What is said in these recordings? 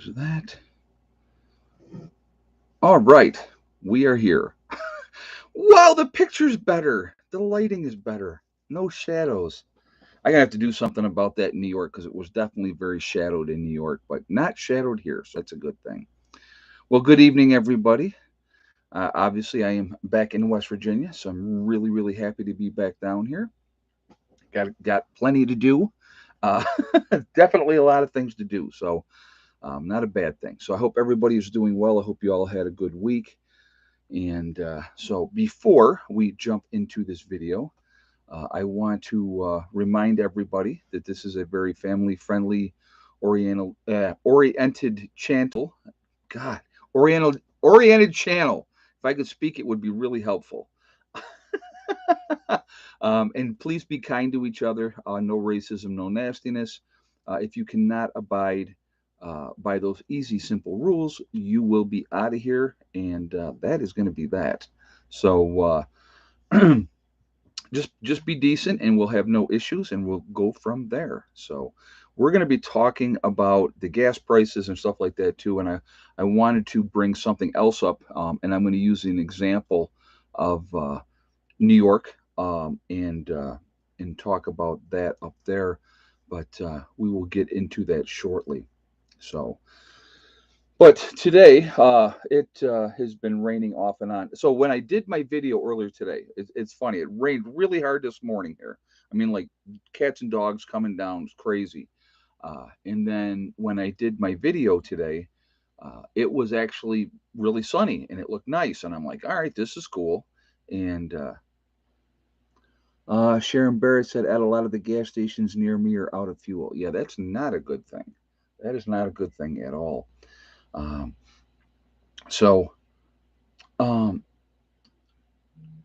There's that. All right, we are here. Wow, the picture's better. The lighting is better. No shadows. I gotta have to do something about that in New York because it was definitely very shadowed in New York, but not shadowed here, so that's a good thing. Well, good evening, everybody. Obviously, I am back in West Virginia, so I'm really, really happy to be back down here. Got plenty to do. Uh, definitely a lot of things to do, so not a bad thing. So I hope everybody is doing well. I hope you all had a good week. And so before we jump into this video, I want to remind everybody that this is a very family-friendly, oriented channel. God, oriented channel. If I could speak, it would be really helpful. And please be kind to each other. No racism, no nastiness. If you cannot abide by those easy, simple rules, you will be out of here, and that is going to be that. So just be decent, and we'll have no issues, and we'll go from there. So we're going to be talking about the gas prices and stuff like that too. And I wanted to bring something else up, and I'm going to use an example of New York, and talk about that up there. But we will get into that shortly. So, but today it has been raining off and on. So when I did my video earlier today, it's funny. It rained really hard this morning here. I mean, like cats and dogs coming down, it's crazy. And then when I did my video today, it was actually really sunny and it looked nice. And I'm like, all right, this is cool. And Sharon Barrett said, at a lot of the gas stations near me are out of fuel. Yeah, that's not a good thing. That is not a good thing at all. Um, so, um,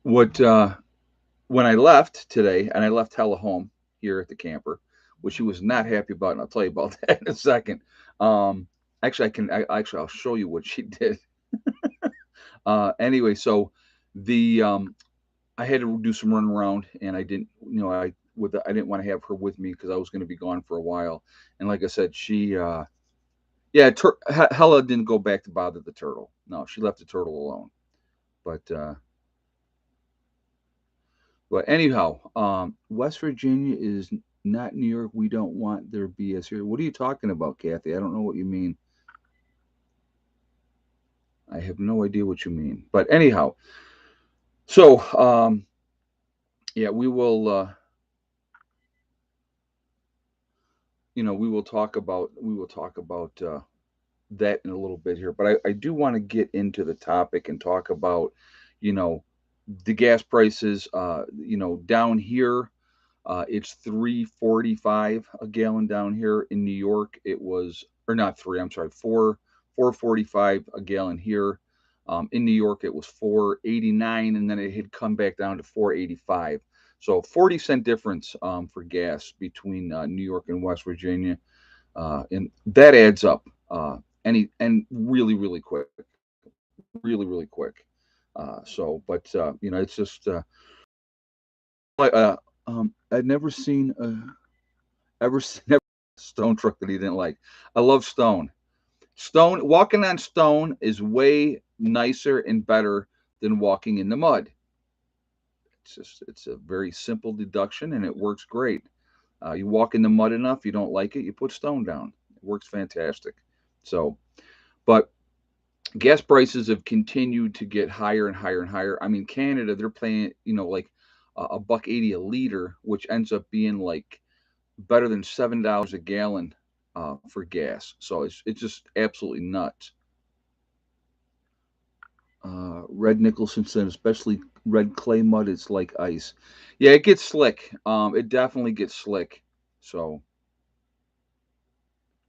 what when I left today, and I left Hella home here at the camper, which she was not happy about, and I'll tell you about that in a second. Um, actually, I'll show you what she did. Anyway, so the I had to do some running around, and I didn't, I didn't want to have her with me because I was going to be gone for a while. And like I said, yeah, Hella didn't go back to bother the turtle. No, she left the turtle alone. But anyhow, West Virginia is not New York. We don't want their BS here. What are you talking about, Kathy? I don't know what you mean. I have no idea what you mean. But anyhow, so yeah, we will talk about that in a little bit here. But I do want to get into the topic and talk about, you know, the gas prices. Down here, it's 3.45 a gallon down here in New York. It was, or not three. I'm sorry, 4.45 a gallon here. In New York, it was 4.89, and then it had come back down to 4.85. So 40-cent difference for gas between New York and West Virginia, and that adds up. And really, really quick, really, really quick. It's just I'd never seen ever never Stone truck that he didn't like. I love Stone. Stone walking on Stone is way nicer and better than walking in the mud. It's a very simple deduction and it works great. You walk in the mud enough, you don't like it, you put Stone down. It works fantastic. So, but gas prices have continued to get higher and higher and higher. I mean, Canada, they're paying, like a buck 80 a liter, which ends up being like better than $7 a gallon for gas. So it's just absolutely nuts. Red Nicholson said, especially red clay mud, it's like ice. Yeah, it gets slick. It definitely gets slick. So,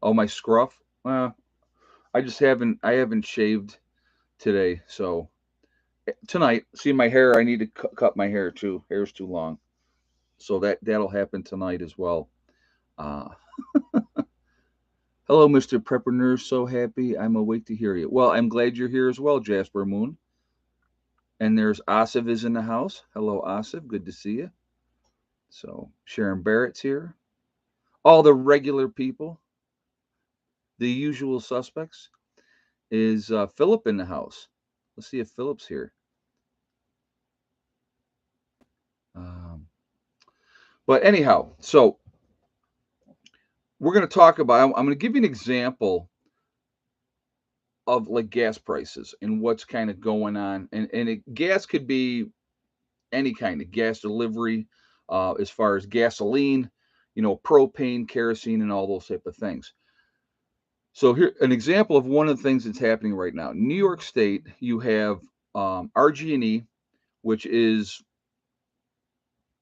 oh, my scruff. Well, I haven't shaved today. So tonight, see my hair. I need to cut my hair too. Hair's too long. So that'll happen tonight as well. Uh, Hello, Mr. Prepper. So happy. I'm awake to hear you. Well, I'm glad you're here as well, Jasper Moon. And there's Asif is in the house. Hello, Asif. Good to see you. So Sharon Barrett's here. All the regular people. the usual suspects. Is Philip in the house? Let's see if Philip's here. Um, but anyhow, so we're going to talk about. I'm going to give you an example of like gas prices and what's kind of going on. Gas could be any kind of gas delivery, as far as gasoline, propane, kerosene, and all those type of things. So here, an example of one of the things that's happening right now. New York State, you have RG&E, which is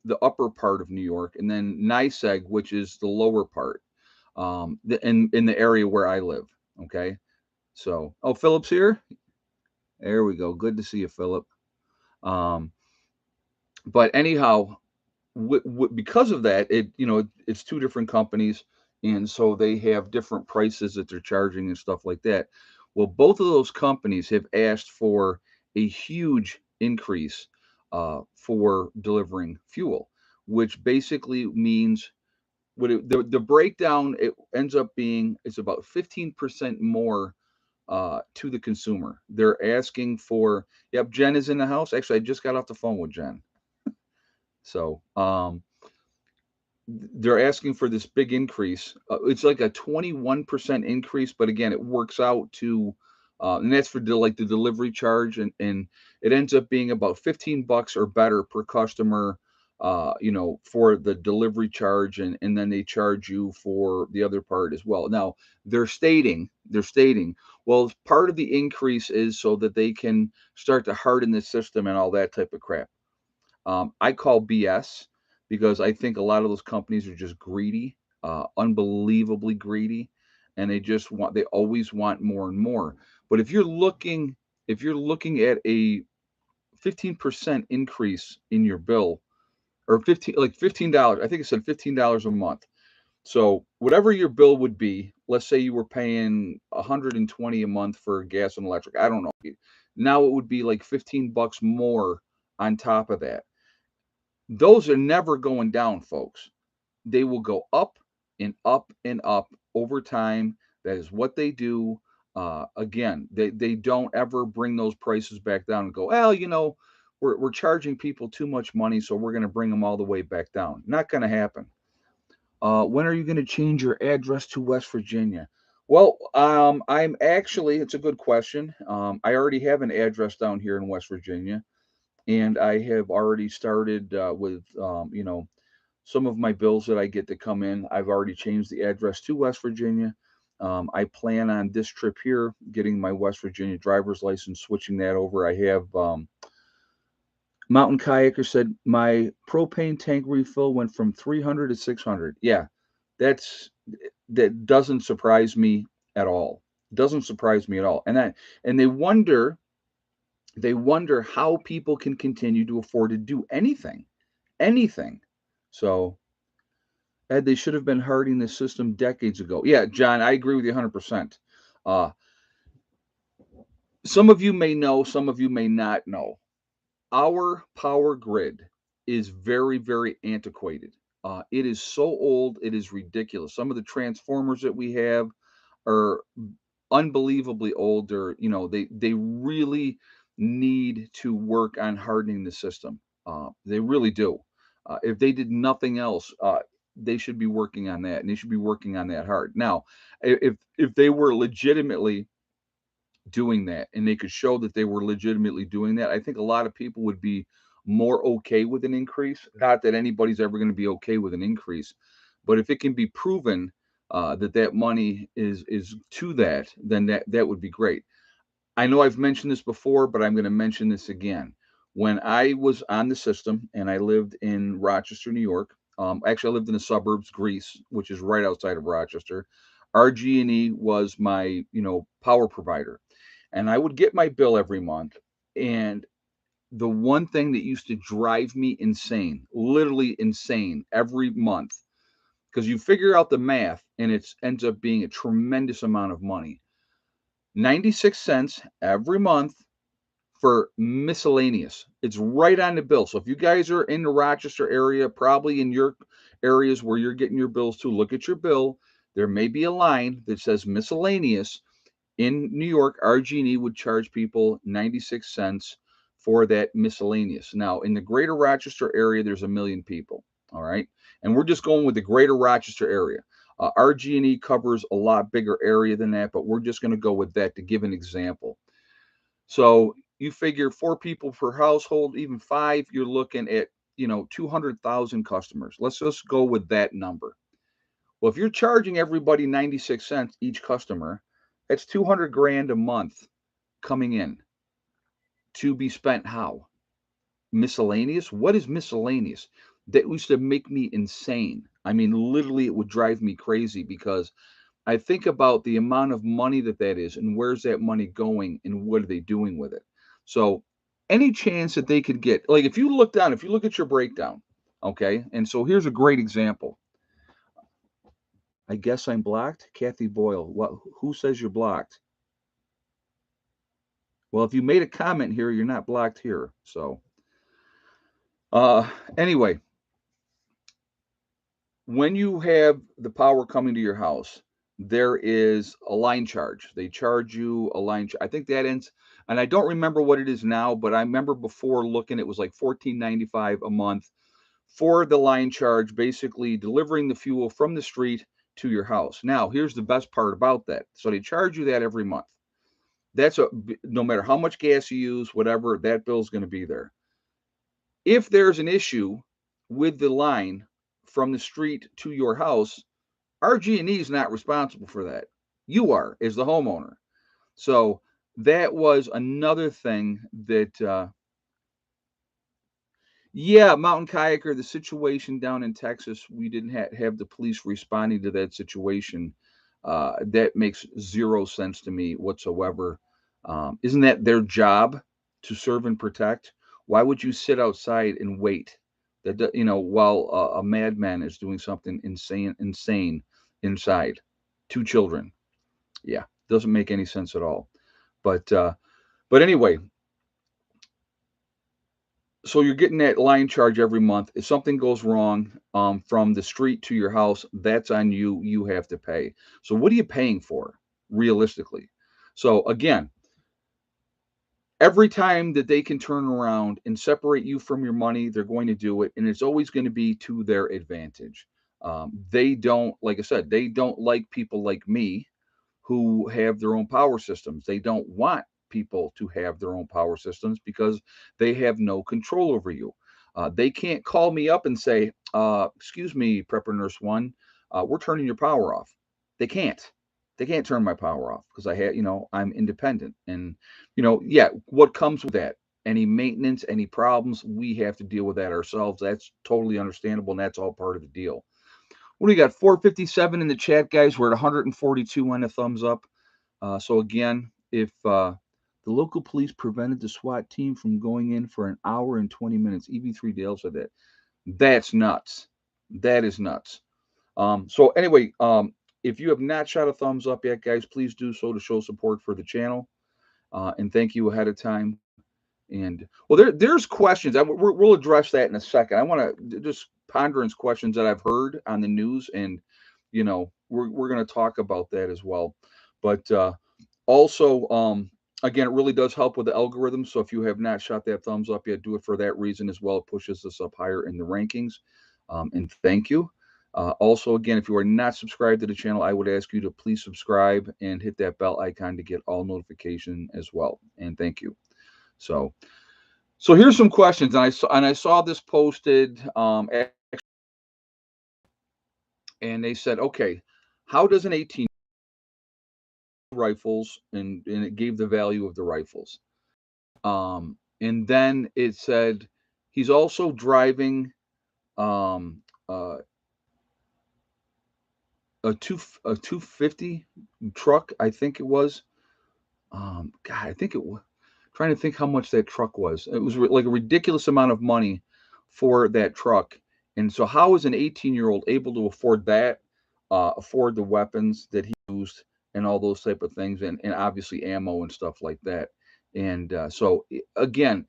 the upper part of New York, and then NYSEG, which is the lower part, in the area where I live. Okay, so Philip's here. There we go. Good to see you, Philip. Um, but anyhow, because of that, it's two different companies, and so they have different prices that they're charging and stuff like that. Well, both of those companies have asked for a huge increase for delivering fuel, which basically means the breakdown, it ends up being it's about 15% more to the consumer. They're asking for. Yep, Jen is in the house. Actually, I just got off the phone with Jen. So, they're asking for this big increase. It's like a 21% increase, but again, it works out to, and that's for like the delivery charge, and it ends up being about $15 or better per customer, for the delivery charge, and then they charge you for the other part as well. Now they're stating, well, part of the increase is so that they can start to harden the system and all that type of crap. I call BS because I think a lot of those companies are just greedy, unbelievably greedy, and they always want more and more. But if you're looking at a 15% increase in your bill, or $15, I think it said $15 a month. So whatever your bill would be, let's say you were paying 120 a month for gas and electric. I don't know. Now it would be like $15 more on top of that. Those are never going down, folks. They will go up and up and up over time. That is what they do. Again, they don't ever bring those prices back down and go, well, we're charging people too much money, so we're going to bring them all the way back down. Not going to happen. When are you going to change your address to West Virginia? Well, it's a good question. I already have an address down here in West Virginia, and I have already started with, some of my bills that I get to come in. I've already changed the address to West Virginia. I plan on this trip here getting my West Virginia driver's license, switching that over. I have, Mountain Kayaker said my propane tank refill went from 300 to 600. Yeah, that's that doesn't surprise me at all. Doesn't surprise me at all. And they wonder how people can continue to afford to do anything. So, Ed, they should have been hardening the system decades ago. Yeah, John, I agree with you 100%. Uh, some of you may know, some of you may not know. Our power grid is very, very antiquated. It is so old, it is ridiculous. Some of the transformers that we have are unbelievably old. They really need to work on hardening the system. They really do. If they did nothing else, they should be working on that, and they should be working on that hard. Now, if they were legitimately doing that and they could show that they were legitimately doing that, I think a lot of people would be more okay with an increase. Not that anybody's ever going to be okay with an increase, but if it can be proven that money is to that, then that would be great. I know I've mentioned this before, but I'm going to mention this again. When I was on the system and I lived in Rochester, New York, actually I lived in the suburbs, Greece, which is right outside of Rochester. RG&E was my power provider, and I would get my bill every month. And the one thing that used to drive me insane, literally insane, every month, because you figure out the math, and it ends up being a tremendous amount of money. 96 cents every month for miscellaneous. It's right on the bill. So if you guys are in the Rochester area, probably in your areas where you're getting your bills too, look at your bill. There may be a line that says miscellaneous. In New York, RG&E would charge people 96 cents for that miscellaneous. Now, in the greater Rochester area, there's a million people. All right. And we're just going with the greater Rochester area. RG&E covers a lot bigger area than that, but we're just going to go with that to give an example. So you figure 4 people per household, even 5, you're looking at, 200,000 customers. Let's just go with that number. Well, if you're charging everybody 96 cents each customer, that's 200 grand a month coming in to be spent how? Miscellaneous? What is miscellaneous? That used to make me insane. I mean, literally, it would drive me crazy because I think about the amount of money that is and where's that money going and what are they doing with it. So, any chance that they could get, like if you look down, if you look at your breakdown, okay, and so here's a great example. I guess I'm blocked. Kathy Boyle. What? Who says you're blocked? Well, if you made a comment here, you're not blocked here. So, uh, anyway, when you have the power coming to your house, there is a line charge. They charge you a line. I think that ends, and I don't remember what it is now, but I remember before looking, it was like 14.95 a month for the line charge, basically delivering the fuel from the street to your house. Now, here's the best part about that. So they charge you that every month. That's no matter how much gas you use, whatever, that bill's going to be there. If there's an issue with the line from the street to your house, RG&E is not responsible for that. You are, as the homeowner. So that was another thing that yeah, mountain kayaker, the situation down in Texas, we didn't have the police responding to that situation. That makes zero sense to me whatsoever. Isn't that their job to serve and protect? Why would you sit outside and wait? While a madman is doing something insane inside, 2 children. Yeah, doesn't make any sense at all. But uh, but anyway, so you're getting that line charge every month. If something goes wrong from the street to your house, that's on you. You have to pay. So what are you paying for realistically? So again, every time that they can turn around and separate you from your money, they're going to do it, and it's always going to be to their advantage. They don't, like I said, they don't like people like me who have their own power systems. They don't want people to have their own power systems because they have no control over you. They can't call me up and say, "Excuse me, Prepper Nurse One, we're turning your power off." They can't. They can't turn my power off because I'm independent, and yeah, what comes with that? Any maintenance, any problems, we have to deal with that ourselves. That's totally understandable, and that's all part of the deal. What do you got? 457 in the chat, guys. We're at 142 on the thumbs up. So again, if the local police prevented the SWAT team from going in for an hour and 20 minutes, EV3 Dale said that. That's nuts. That is nuts. So anyway, if you have not shot a thumbs up yet, guys, please do so to show support for the channel. And thank you ahead of time. And well, there's questions. We'll address that in a second. I want to just ponderance questions that I've heard on the news, and we're going to talk about that as well. But also, again, it really does help with the algorithm. So if you have not shot that thumbs up yet, do it for that reason as well. It pushes us up higher in the rankings. And thank you. Also, again, if you are not subscribed to the channel, I would ask you to please subscribe and hit that bell icon to get all notification as well. And thank you. So, so here's some questions, and I saw this posted, and they said, okay, how does an 18 rifles, and it gave the value of the rifles, and then it said he's also driving um, uh, a 250 truck, I think it was. God, I think it was. Trying to think how much that truck was. It was like a ridiculous amount of money for that truck. And so, how is an 18-year-old able to afford that, afford the weapons that he used, and all those type of things, and obviously ammo and stuff like that? And again,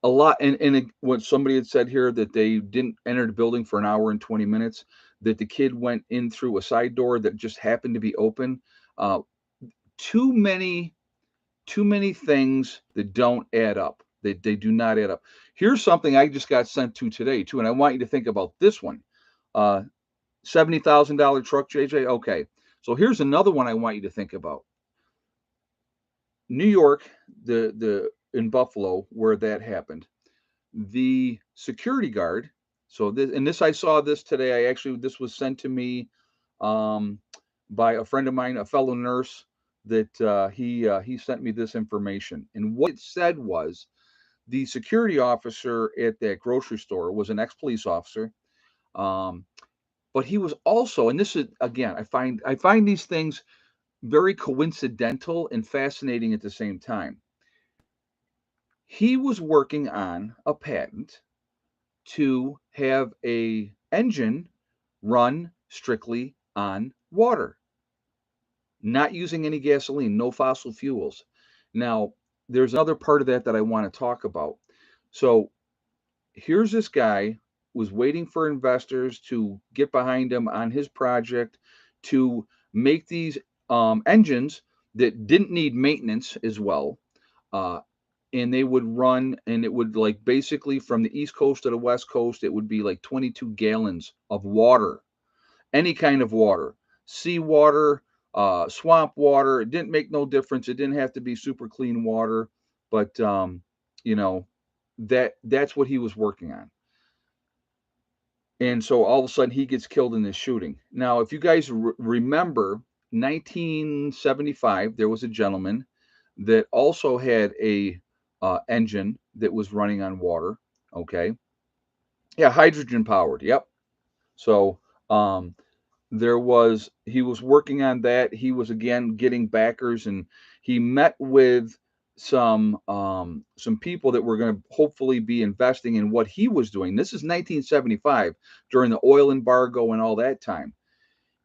a lot. And what somebody had said here that they didn't enter the building for an hour and 20 minutes. that the kid went in through a side door that just happened to be open. Uh, too many too many things that don't add up. They do not add up. Here's something I just got sent to today too, and I want you to think about this one. Uh, $70,000 truck, JJ. Okay, so here's another one I want you to think about. New York, the in Buffalo, where that happened. The security guard. So this I saw this today. This was sent to me um, by a friend of mine, a fellow nurse, that he sent me this information. And what it said was the security officer at that grocery store was an ex-police officer. Um, but he was also, and this is again, I find these things very coincidental and fascinating at the same time. He was working on a patent to have a engine run strictly on water, not using any gasoline, no fossil fuels. Now, there's another part of that I want to talk about. So here's this guy was waiting for investors to get behind him on his project to make these engines that didn't need maintenance as well. Uh, and they would run, and it would, like, basically from the east coast to the west coast, it would be like 22 gallons of water, any kind of water, seawater, swamp water. It didn't make no difference. It didn't have to be super clean water, but you know that's what he was working on. And so all of a sudden he gets killed in this shooting. Now, if you guys remember, 1975, there was a gentleman that also had a engine that was running on water. Okay, yeah, hydrogen powered. Yep. So um, he was working on that. He was again getting backers, and he met with some people that were going to hopefully be investing in what he was doing. This is 1975 during the oil embargo and all that time.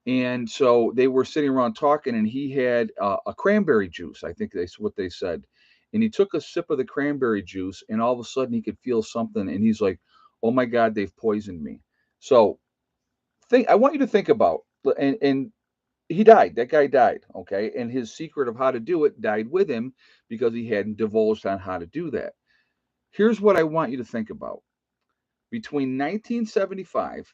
And so they were sitting around talking, and he had a cranberry juice. I think that's what they said. And he took a sip of the cranberry juice, and all of a sudden he could feel something, and he's like, "Oh my God, they've poisoned me." So think I want you to think about, and he died. That guy died, okay? And his secret of how to do it died with him because he hadn't divulged on how to do that. Here's what I want you to think about. Between 1975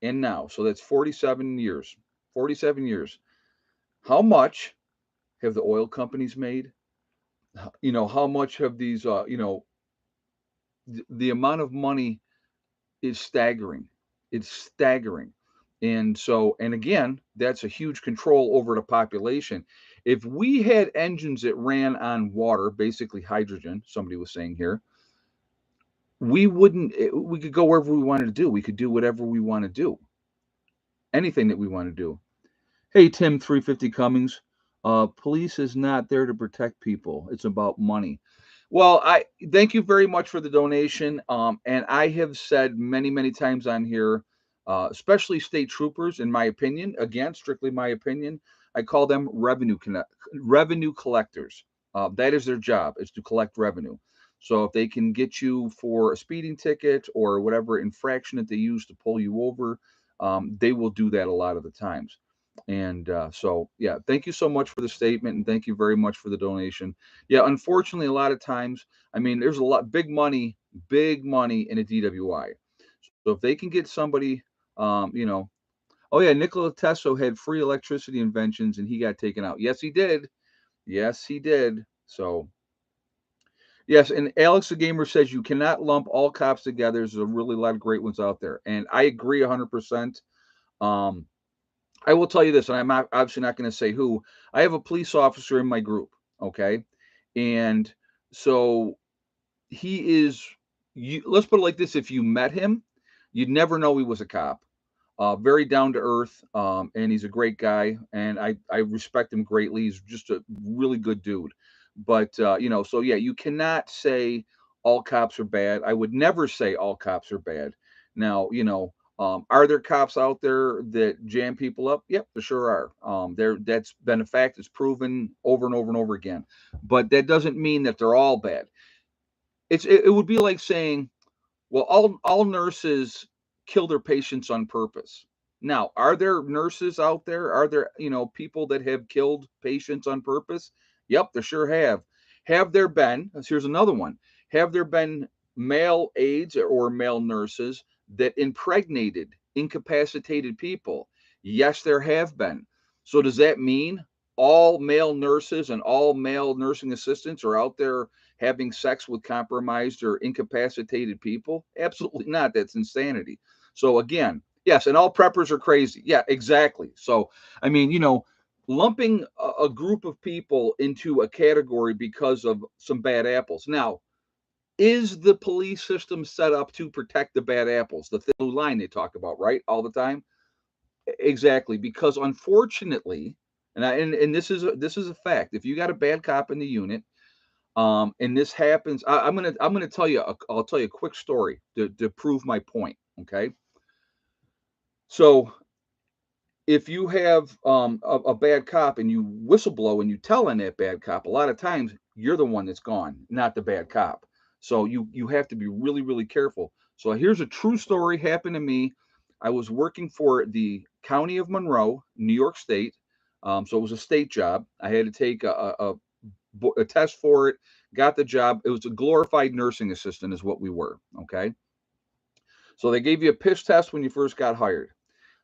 and now, so that's 47 years. 47 years. How much have the oil companies made? How much have these the amount of money is staggering. It's staggering. And so, and again, that's a huge control over the population. If we had engines that ran on water, basically hydrogen, somebody was saying here, we could go wherever we wanted to do. We could do whatever we want to do, anything that we want to do. Hey, Tim 350 Cummings, police is not there to protect people. It's about money. Well, I thank you very much for the donation. And I have said many, many times on here, especially state troopers, in my opinion, again, strictly my opinion, I call them revenue collectors. That is their job, is to collect revenue. So if they can get you for a speeding ticket or whatever infraction that they use to pull you over, they will do that a lot of the times. And so, yeah, thank you so much for the statement, and thank you very much for the donation. Yeah, unfortunately, a lot of times, I mean, there's a lot big money in a DWI. So if they can get somebody, you know, oh yeah, Nikola Tesla had free electricity inventions, and he got taken out. Yes, he did. Yes, he did. So yes, and Alex the Gamer says you cannot lump all cops together. There's a really lot of great ones out there, and I agree 100%. Um, I will tell you this, and I'm obviously not going to say who. I have a police officer in my group, okay? And so he is, let's put it like this, if you met him, you'd never know he was a cop. Very down to earth, and he's a great guy, and I respect him greatly. He's just a really good dude. But so yeah, you cannot say all cops are bad. I would never say all cops are bad. Now, are there cops out there that jam people up? Yep, there sure are. That's been a fact. It's proven over and over and over again. But that doesn't mean that they're all bad. It would be like saying, well, all nurses kill their patients on purpose. Now, are there nurses out there? Are there, people that have killed patients on purpose? Yep, there sure have. Have there been, here's another one, have there been male aides or male nurses that impregnated, incapacitated people? Yes, there have been. So does that mean all male nurses and all male nursing assistants are out there having sex with compromised or incapacitated people? Absolutely not. That's insanity. So again, yes, and all preppers are crazy. Yeah, exactly. So I mean, lumping a group of people into a category because of some bad apples. Now, is the police system set up to protect the bad apples? The thin blue line they talk about, right? All the time. Exactly, because unfortunately, and this is a fact. If you got a bad cop in the unit, and this happens, I'm gonna tell you I'll tell you a quick story to prove my point. Okay, so if you have a bad cop and you whistleblow and you tell on that bad cop, a lot of times you're the one that's gone, not the bad cop. So you have to be really really careful. So here's a true story happened to me. I was working for the county of Monroe, New York State. So it was a state job. I had to take a test for it. Got the job. It was a glorified nursing assistant, is what we were. Okay. So they gave you a pitch test when you first got hired.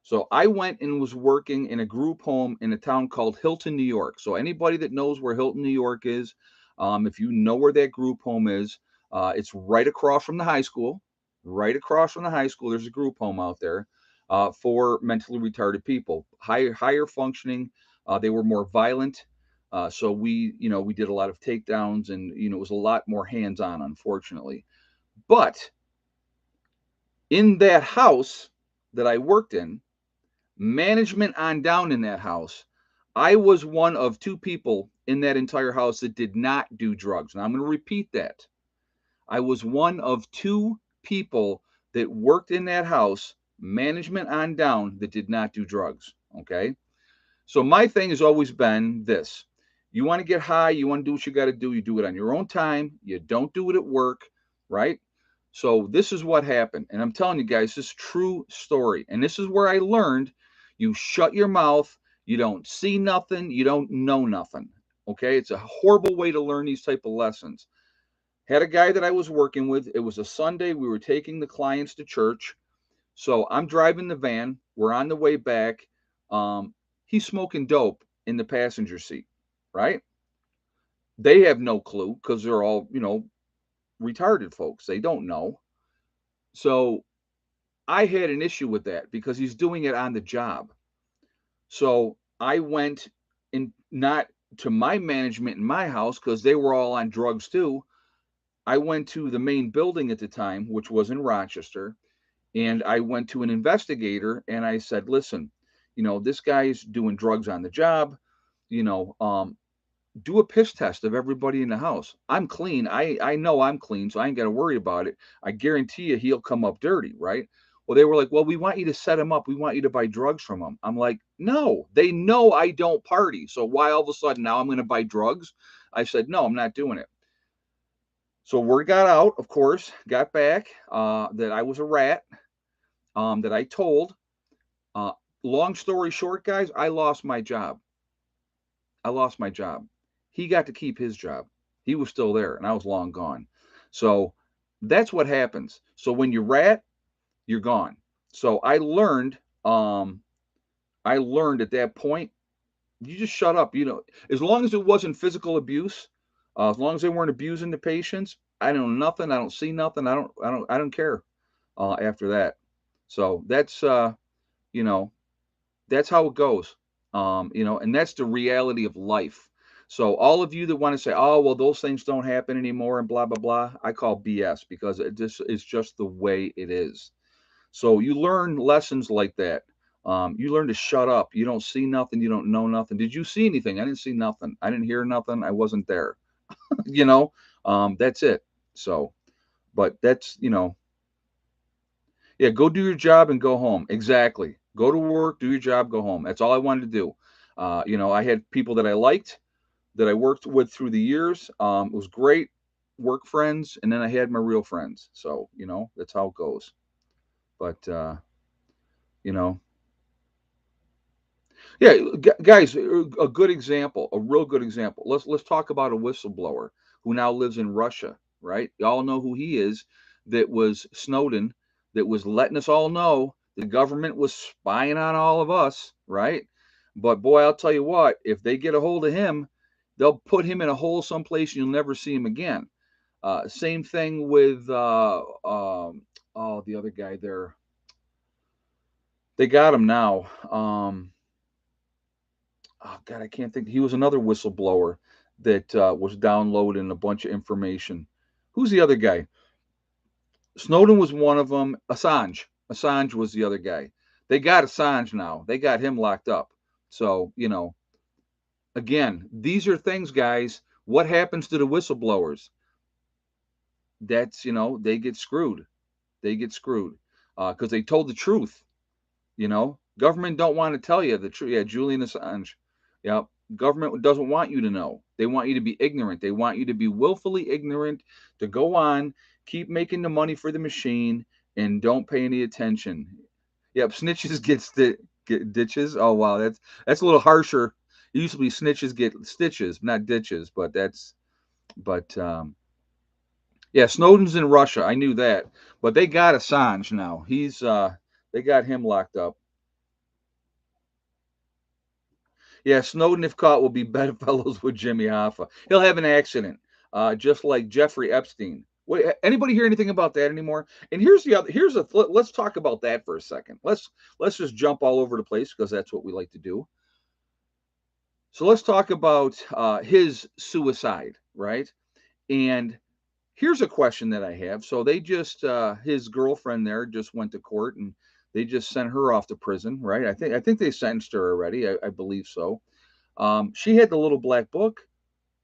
So I went and was working in a group home in a town called Hilton, New York. So anybody that knows where Hilton, New York is, if you know where that group home is, it's right across from the high school. Right across from the high school, there's a group home out there for mentally retarded people, higher functioning. They were more violent. So we did a lot of takedowns, and it was a lot more hands on, unfortunately. But in that house that I worked in, management on down in that house, I was one of two people in that entire house that did not do drugs. And I'm going to repeat that. I was one of two people that worked in that house, management on down, that did not do drugs. Okay. So my thing has always been this: you want to get high, you want to do what you got to do, you do it on your own time, you don't do it at work, right? So this is what happened. And I'm telling you guys, this is true story. And this is where I learned you shut your mouth, you don't see nothing, you don't know nothing. Okay? It's a horrible way to learn these type of lessons. Had a guy that I was working with. It was a Sunday. We were taking the clients to church. So I'm driving the van. We're on the way back. He's smoking dope in the passenger seat, right? They have no clue because they're all, retarded folks. They don't know. So I had an issue with that because he's doing it on the job. So I went in, not to my management in my house because they were all on drugs too. I went to the main building at the time, which was in Rochester, and I went to an investigator and I said, listen, this guy's doing drugs on the job. You know, do a piss test of everybody in the house. I'm clean. I know I'm clean, so I ain't got to worry about it. I guarantee you he'll come up dirty, right? Well, they were like, well, we want you to set him up. We want you to buy drugs from him. I'm like, no, they know I don't party. So why all of a sudden now I'm going to buy drugs? I said, no, I'm not doing it. So word got out, of course, got back that I was a rat, that I told. Uh, Long story short, guys, I lost my job. I lost my job. He got to keep his job. He was still there, and I was long gone. So that's what happens. So when you rat, you're gone. So um, I learned at that point, you just shut up. As long as it wasn't physical abuse, as long as they weren't abusing the patients, I know nothing. I don't see nothing. I don't care. After that, so you know, that's how it goes. And that's the reality of life. So all of you that want to say, oh, well, those things don't happen anymore and blah, blah, blah, I call BS because it's just the way it is. So you learn lessons like that. You learn to shut up. You don't see nothing. You don't know nothing. Did you see anything? I didn't see nothing. I didn't hear nothing. I wasn't there. you know, that's it. So, but yeah, go do your job and go home. Exactly. Go to work, do your job, go home. That's all I wanted to do. I had people that I liked, that I worked with through the years. It was great, work friends, and then I had my real friends. So, that's how it goes. But you know, yeah, guys, a good example, a real good example. Let's talk about a whistleblower who now lives in Russia, right? Y'all know who he is. That was Snowden. That was letting us all know the government was spying on all of us, right? But boy, I'll tell you what, if they get a hold of him, they'll put him in a hole someplace and you'll never see him again. Same thing with oh, the other guy there. They got him now. Oh God, I can't think. He was another whistleblower that was downloading a bunch of information. Who's the other guy? Snowden was one of them. Assange. Assange was the other guy. They got Assange now. They got him locked up. So again, these are things, guys. What happens to the whistleblowers? That's they get screwed. They get screwed because they told the truth. Government don't want to tell you the truth. Yeah, Julian Assange. Yeah, government doesn't want you to know. They want you to be ignorant. They want you to be willfully ignorant, to go on, keep making the money for the machine, and don't pay any attention. Yep, snitches get ditches. Oh wow, that's a little harsher. It used to be snitches get stitches, not ditches, but yeah, Snowden's in Russia. I knew that, but they got Assange now. They got him locked up. Yeah, Snowden, if caught, will be bedfellows with Jimmy Hoffa. He'll have an accident, just like Jeffrey Epstein. Anybody hear anything about that anymore? And here's the other. Let's talk about that for a second. Let's just jump all over the place because that's what we like to do. So let's talk about his suicide, right? And here's a question that I have. So they just his girlfriend there just went to court and they just sent her off to prison, right? I think they sentenced her already. I believe so. She had the little black book.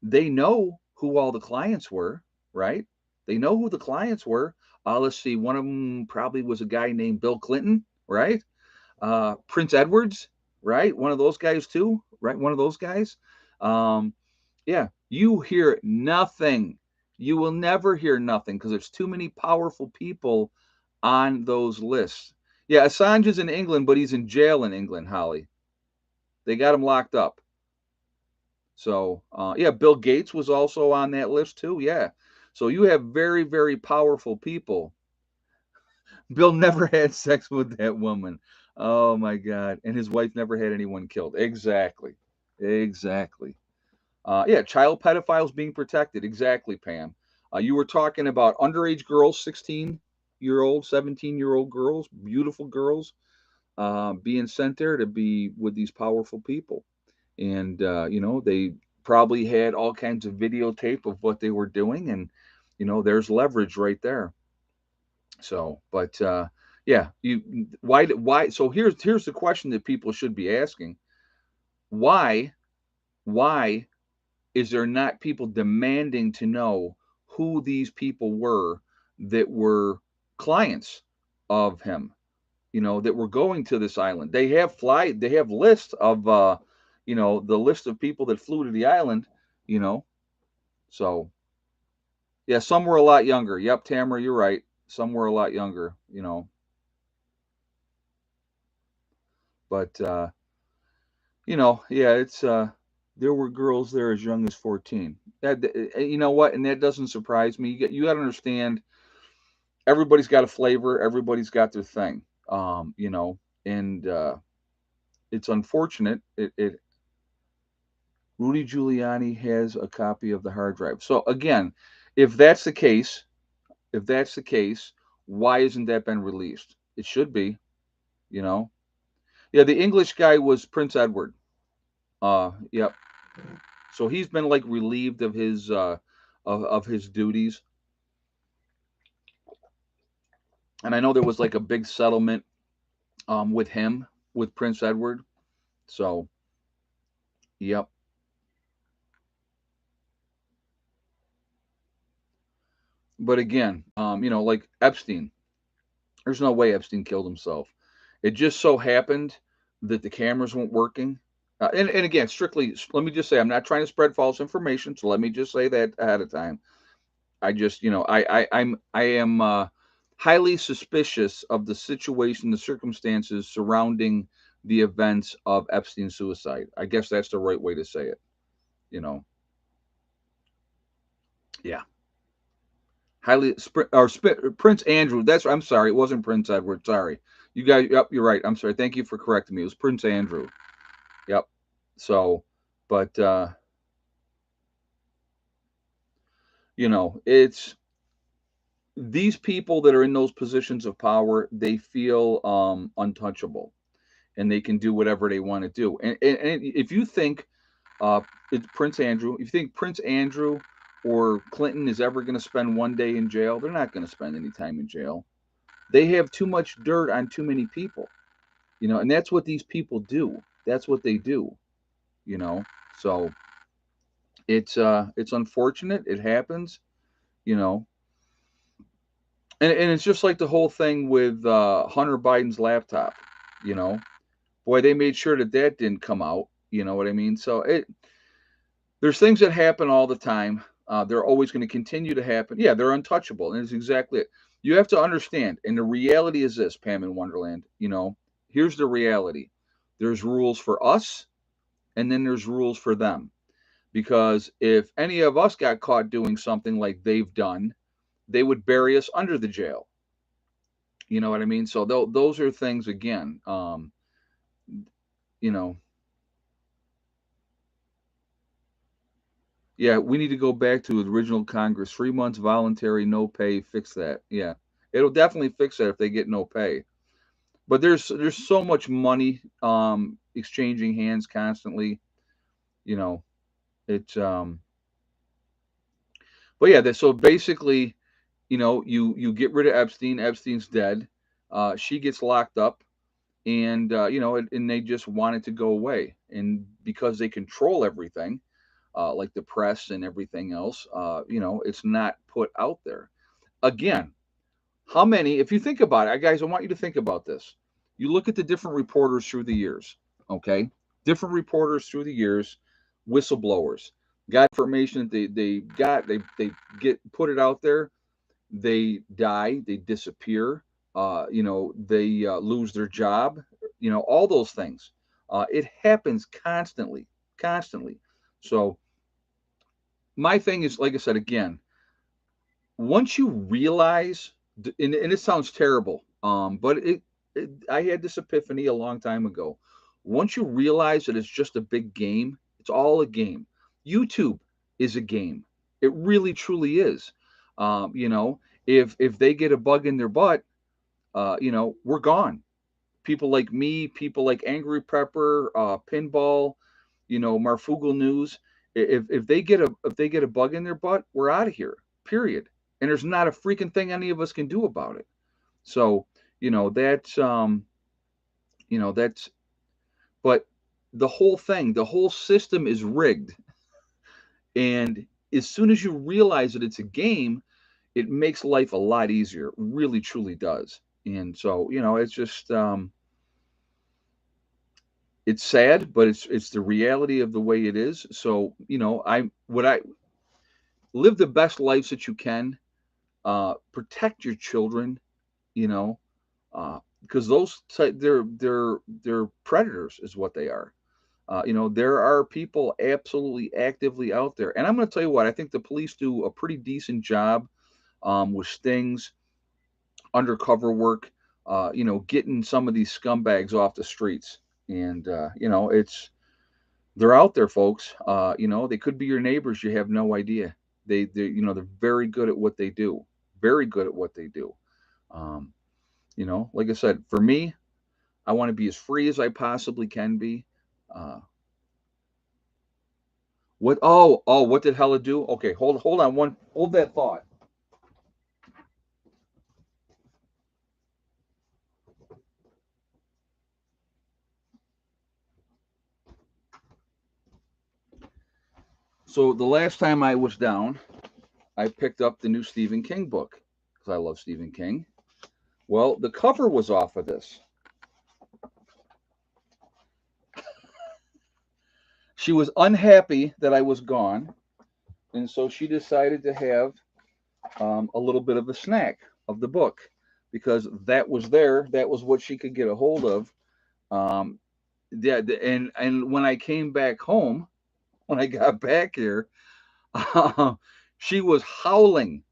They know who all the clients were, right? They know who the clients were. Let's see. One of them probably was a guy named Bill Clinton, right? Prince Edwards, right? One of those guys too, right? One of those guys. Um, yeah, you hear nothing. You will never hear nothing because there's too many powerful people on those lists. Yeah, Assange is in England, but he's in jail in England, Holly. They got him locked up. So, yeah, Bill Gates was also on that list too. Yeah. So you have very, very powerful people. Bill never had sex with that woman. Oh my God. And his wife never had anyone killed. Exactly. Exactly. Yeah, child pedophiles being protected. Exactly, Pam. You were talking about underage girls, 16-year-old, 17-year-old girls, beautiful girls, being sent there to be with these powerful people. And, they probably had all kinds of videotape of what they were doing. And, there's leverage right there. So, but, yeah, why? So here's the question that people should be asking. Why, why is there not people demanding to know who these people were that were clients of him, that were going to this island? They have lists of, the list of people that flew to the island, you know. So, yeah, some were a lot younger. Yep, Tamara, you're right. Some were a lot younger. But, yeah, it's, there were girls there as young as 14. You know what? And that doesn't surprise me. You got to understand, everybody's got a flavor, everybody's got their thing. And it's unfortunate. It Rudy Giuliani has a copy of the hard drive. So again, if that's the case, if that's the case, why isn't that been released? It should be, you know. Yeah, the English guy was Prince Edward. Yep. So he's been like relieved of his of his duties. And I know there was like a big settlement with him, with Prince Edward. So, yep. But again, like Epstein, there's no way Epstein killed himself. It just so happened that the cameras weren't working. And again, strictly, let me just say, I'm not trying to spread false information. So let me just say that ahead of time. I just, I am highly suspicious of the situation, the circumstances surrounding the events of Epstein's suicide. I guess that's the right way to say it. You know, yeah. Highly Prince Andrew. That's I'm sorry, it wasn't Prince Edward. Sorry, you guys. Yep, you're right. I'm sorry. Thank you for correcting me. It was Prince Andrew. Yep. So, but it's these people that are in those positions of power. They feel untouchable, and they can do whatever they want to do. And if you think uh, it's Prince Andrew, if you think Prince Andrew or Clinton is ever going to spend one day in jail, they're not going to spend any time in jail. They have too much dirt on too many people, and that's what these people do. That's what they do, you know. So it's unfortunate. It happens, you know. And it's just like the whole thing with Hunter Biden's laptop, you know. Boy, they made sure that didn't come out. You know what I mean? So there's things that happen all the time. They're always going to continue to happen. Yeah, they're untouchable, and it's exactly it. You have to understand, and the reality is this, Pam in Wonderland. Here's the reality. There's rules for us, and then there's rules for them. Because if any of us got caught doing something like they've done, they would bury us under the jail. You know what I mean? So those are things again. You know, Yeah, we need to go back to the original Congress. 3 months voluntary, no pay. Fix that. Yeah, it'll definitely fix that if they get no pay. But there's so much money exchanging hands constantly. You know, it's But yeah, so basically, you get rid of Epstein. Epstein's dead. She gets locked up, and and they just want it to go away. And because they control everything, like the press and everything else, it's not put out there. Again, how many, if you think about it, guys, I want you to think about this. You look at the different reporters through the years, okay? Different reporters through the years, whistleblowers, got information that they get put it out there, they die, they disappear, they lose their job, all those things. It happens constantly, constantly. So my thing is, like I said again, once you realize, and it sounds terrible, but I had this epiphany a long time ago. Once you realize that it's just a big game, it's all a game. YouTube is a game. It really truly is. If they get a bug in their butt, we're gone. People like me, people like Angry Pepper, Pinball, Marfugal News. If they get a bug in their butt, we're out of here. Period. And there's not a freaking thing any of us can do about it. So that's but the whole thing, the whole system is rigged. And as soon as you realize that it's a game, it makes life a lot easier. It really, truly does. And so, it's just it's sad, but it's the reality of the way it is. So, I live the best lives that you can. Protect your children, you know, because they're predators, is what they are. There are people absolutely actively out there, and I'm going to tell you what, I think the police do a pretty decent job with stings, undercover work, getting some of these scumbags off the streets. And it's they're out there, folks. They could be your neighbors. You have no idea. They're very good at what they do. Very good at what they do. Um, like I said, for me, I want to be as free as I possibly can be. Uh, what? Oh, what did Hella do? Okay, hold on hold that thought. So the last time I was down, I picked up the new Stephen King book because I love Stephen King. Well, the cover was off of this. She was unhappy that I was gone, and so she decided to have a little bit of a snack of the book. because that was there. That was what she could get a hold of. Um, yeah, and when I came back home, when I got back here, uh, she was howling,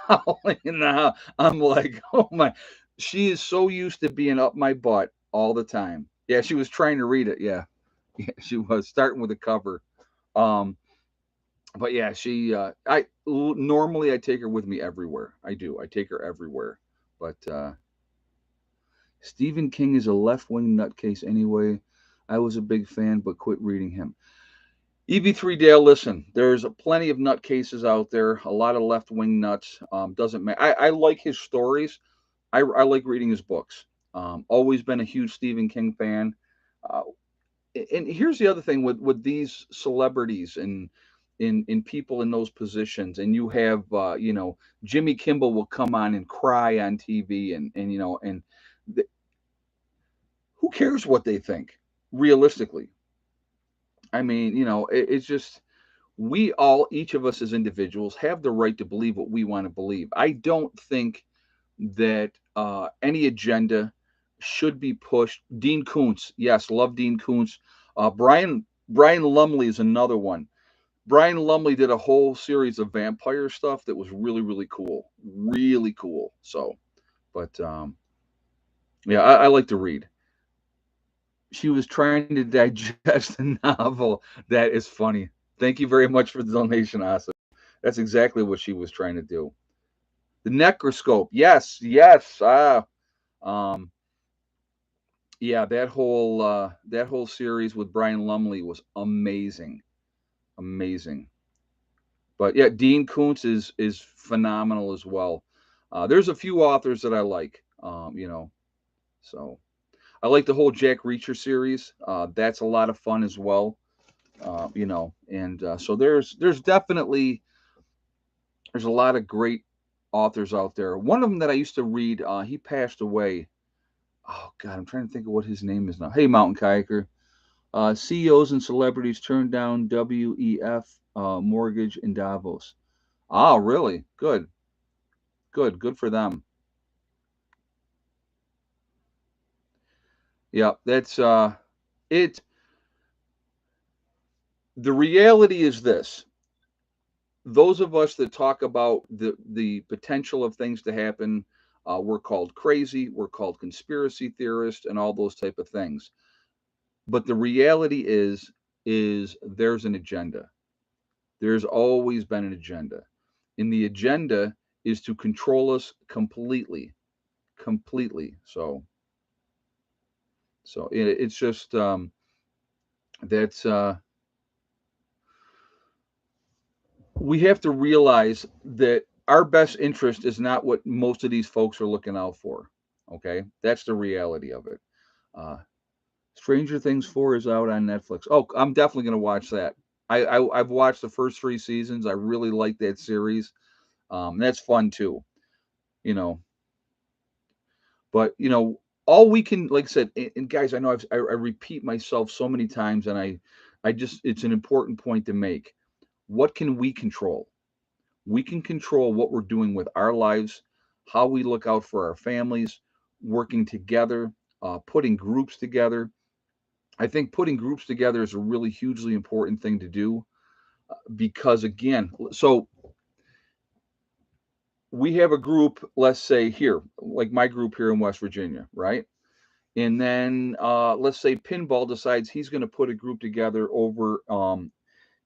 howling in the house. I'm like, oh my. She is so used to being up my butt all the time. Yeah, she was trying to read it. Yeah, yeah, she was starting with the cover. Um, but yeah, normally I take her with me everywhere. I do. I take her everywhere. But Stephen King is a left wing nutcase anyway. I was a big fan, but quit reading him. EV3 Dale, listen, there's plenty of nutcases out there, a lot of left wing nuts. Doesn't matter. I like his stories. I like reading his books. Always been a huge Stephen King fan. Uh, and here's the other thing with these celebrities and in people in those positions, and you have Jimmy Kimmel will come on and cry on TV, and th- who cares what they think realistically? I mean, it's just we all, each of us as individuals, have the right to believe what we want to believe. I don't think that any agenda should be pushed. Dean Koontz, yes, love Dean Koontz. Brian Lumley is another one. Brian Lumley did a whole series of vampire stuff that was really really cool, really cool. So, but yeah, I like to read. She was trying to digest a novel. That is funny. Thank you very much for the donation, Asa. That's exactly what she was trying to do. The necroscope. Yes, yes. Um, yeah, that whole series with Brian Lumley was amazing, amazing. But yeah, Dean Koontz is phenomenal as well. There's a few authors that I like. So I like the whole Jack Reacher series. That's a lot of fun as well. And so there's definitely there's a lot of great authors out there. One of them that I used to read, he passed away. Oh God, I'm trying to think of what his name is now. Hey, Mountain Kayaker. CEOs and celebrities turned down WEF mortgage in Davos. Oh, really? Good, good for them. Yeah, that's it. The reality is this: those of us that talk about the potential of things to happen, we're called crazy, we're called conspiracy theorists, and all those type of things. But the reality is there's an agenda. There's always been an agenda. And the agenda is to control us completely, completely. So it's just that's we have to realize that our best interest is not what most of these folks are looking out for. Okay, that's the reality of it. Uh, Stranger Things 4 is out on Netflix. Oh, I'm definitely going to watch that. I've watched the first three seasons. I really like that series. That's fun too. You know, but all we can, like I said, and guys, I know I repeat myself so many times, and I just it's an important point to make. What can we control? We can control what we're doing with our lives, how we look out for our families, working together, putting groups together. I think putting groups together is a really hugely important thing to do because, again, so we have a group, let's say here, like my group here in West Virginia, right? And then let's say Pinball decides he's going to put a group together over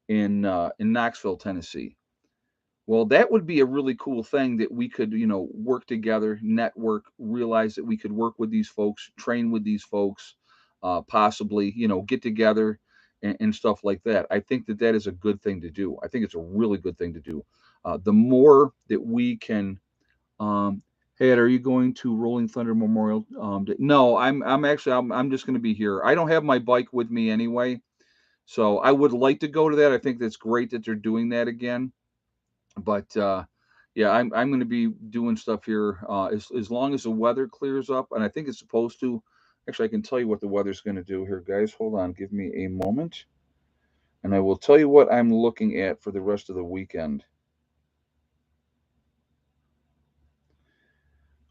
in Knoxville, Tennessee. Well, that would be a really cool thing that we could, work together, network, realize that we could work with these folks, train with these folks, possibly, get together and stuff like that. I think that that is a good thing to do. I think it's a really good thing to do. The more that we can, hey, Ed, are you going to Rolling Thunder Memorial Day? No, I'm just going to be here. I don't have my bike with me anyway, so I would like to go to that. I think that's great that they're doing that again. But yeah, I'm going to be doing stuff here as long as the weather clears up, and I think it's supposed to. Actually, I can tell you what the weather's going to do here, guys. Hold on, give me a moment, and I will tell you what I'm looking at for the rest of the weekend.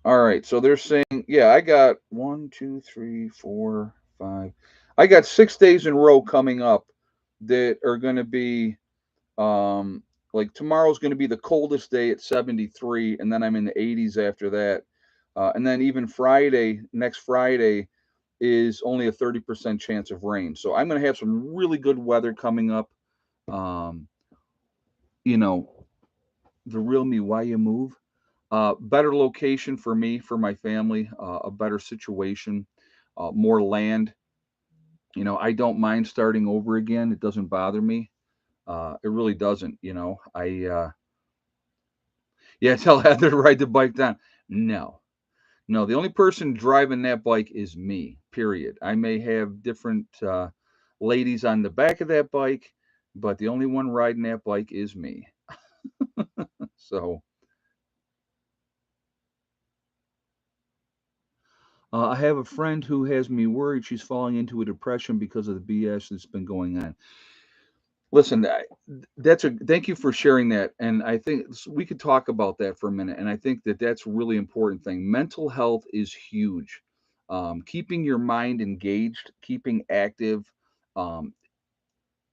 All right. So they're saying, yeah, I got one, two, three, four, five. I got 6 days in a row coming up that are going to be um, like tomorrow's going to be the coldest day at 73, and then I'm in the 80s after that. And then even Friday, next Friday, is only a 30% chance of rain. So I'm going to have some really good weather coming up. Um, you know, the real me, why you move? Better location for me, for my family, a better situation, more land. I don't mind starting over again. It doesn't bother me. It really doesn't. Yeah, tell Heather to ride the bike down. No, no. The only person driving that bike is me. Period. I may have different ladies on the back of that bike, but the only one riding that bike is me. So I have a friend who has me worried she's falling into a depression because of the BS that's been going on. Listen, that's a thank you for sharing that, and I think we could talk about that for a minute. And I think that that's a really important thing. Mental health is huge. Keeping your mind engaged, keeping active. Um,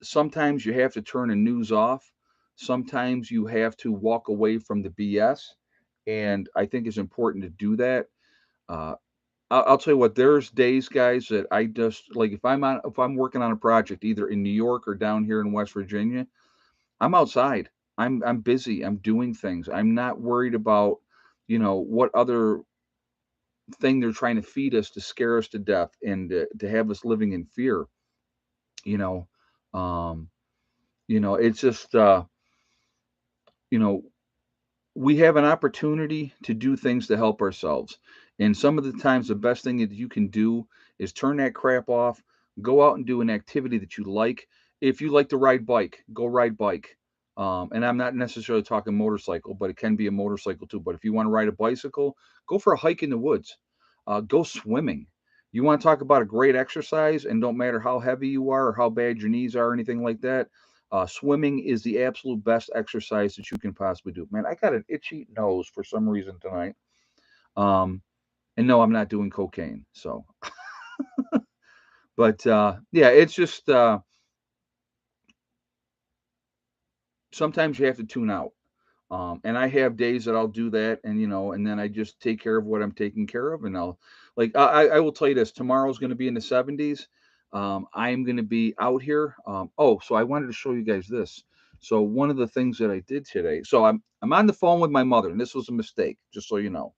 Sometimes you have to turn the news off. Sometimes you have to walk away from the BS, and I think it's important to do that. Uh, I'll tell you what. There's days, guys, that I just like if I'm working on a project either in New York or down here in West Virginia. I'm outside. I'm busy. I'm doing things. I'm not worried about, what other thing they're trying to feed us to scare us to death and to have us living in fear. You know, um, it's just, you know, we have an opportunity to do things to help ourselves. And some of the times, the best thing that you can do is turn that crap off, go out and do an activity that you like. If you like to ride bike, go ride bike. And I'm not necessarily talking motorcycle, but it can be a motorcycle too. But if you want to ride a bicycle, go for a hike in the woods, go swimming. You want to talk about a great exercise, and don't matter how heavy you are or how bad your knees are or anything like that. Swimming is the absolute best exercise that you can possibly do. Man, I got an itchy nose for some reason tonight. Um, and no, I'm not doing cocaine. So, but yeah, it's just sometimes you have to tune out. And I have days that I'll do that, and and then I just take care of what I'm taking care of, and I'll like I will tell you this: tomorrow's going to be in the 70s. I'm going to be out here. Oh, so I wanted to show you guys this. So one of the things that I did today. So I'm on the phone with my mother, and this was a mistake, just so you know.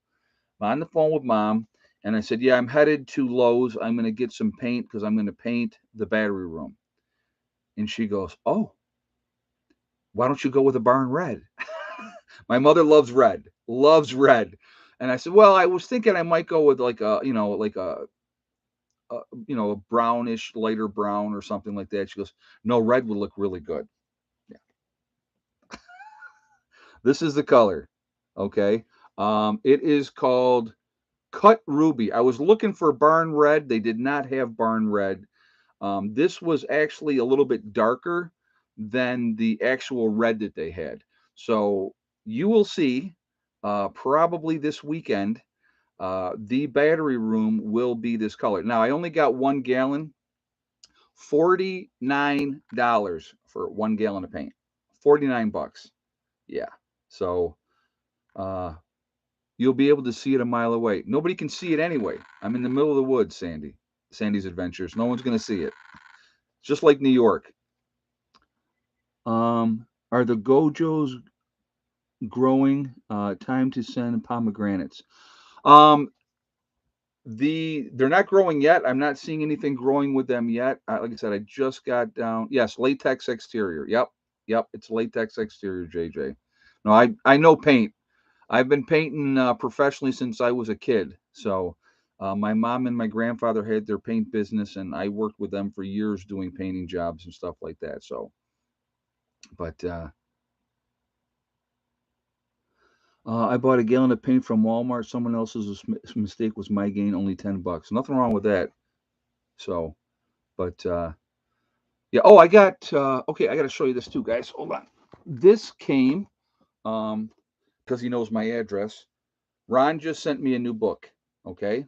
I'm on the phone with mom, and I said, "Yeah, I'm headed to Lowe's. I'm going to get some paint because I'm going to paint the battery room." And she goes, "Oh, why don't you go with a barn red?" My mother loves red. And I said, well, I was thinking I might go with like a brownish, lighter brown or something like that. She goes, no, red would look really good. Yeah. This is the color. Okay. It is called Cut Ruby. I was looking for barn red. They did not have barn red. This was actually a little bit darker than the actual red that they had. So you will see probably this weekend. The battery room will be this color. Now I only got 1 gallon, $49 for 1 gallon of paint. 49 bucks. Yeah. So uh, you'll be able to see it a mile away. Nobody can see it anyway. I'm in the middle of the woods, Sandy. Sandy's Adventures. No one's gonna see it. Just like New York. Are the Gojos growing? Time to send pomegranates. Um, they're not growing yet. I'm not seeing anything growing with them yet. Like I said, I just got down. Yes, latex exterior. Yep, yep. It's latex exterior, JJ. No, I know paint. I've been painting professionally since I was a kid. So my mom and my grandfather had their paint business, and I worked with them for years doing painting jobs and stuff like that. So, but I bought a gallon of paint from Walmart. Someone else's mistake was my gain, only $10. Nothing wrong with that. So, but yeah. Oh, I got. Okay, I got to show you this too, guys. Hold on. This came because he knows my address. Ron just sent me a new book. Okay.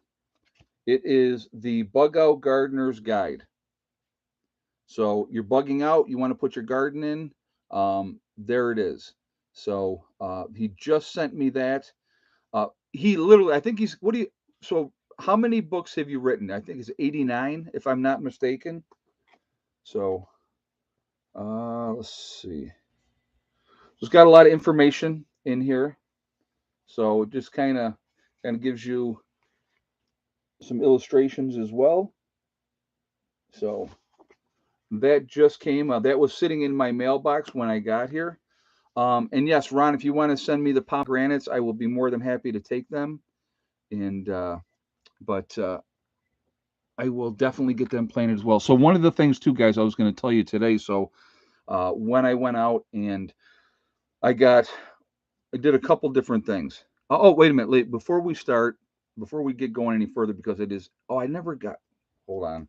It is the Bug Out Gardener's Guide. So you're bugging out, you want to put your garden in, there it is. So he just sent me that. He literally, I think he's, what do you, so how many books have you written? I think it's 89, if I'm not mistaken. So let's see. It's got a lot of information in here. So it just kind of gives you some illustrations as well. So that just came. That was sitting in my mailbox when I got here. And yes, Ron, if you want to send me the pomegranates, I will be more than happy to take them. And but I will definitely get them planted as well. So one of the things too, guys, I was going to tell you today. So when I went out and I got, I did a couple different things. Oh, wait a minute, before we start, before we get going any further, because it is. Oh, I never got. Hold on.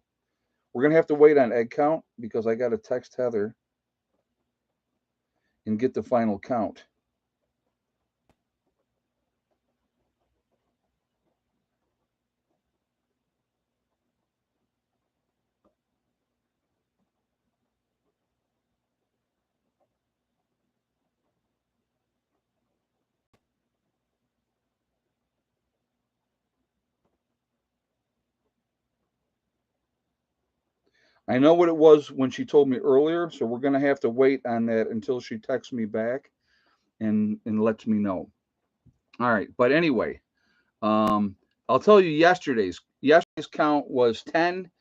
We're gonna have to wait on egg count because I got to text Heather and get the final count. I know what it was when she told me earlier, so we're gonna have to wait on that until she texts me back and lets me know. All right, but anyway, um, I'll tell you yesterday's count was 10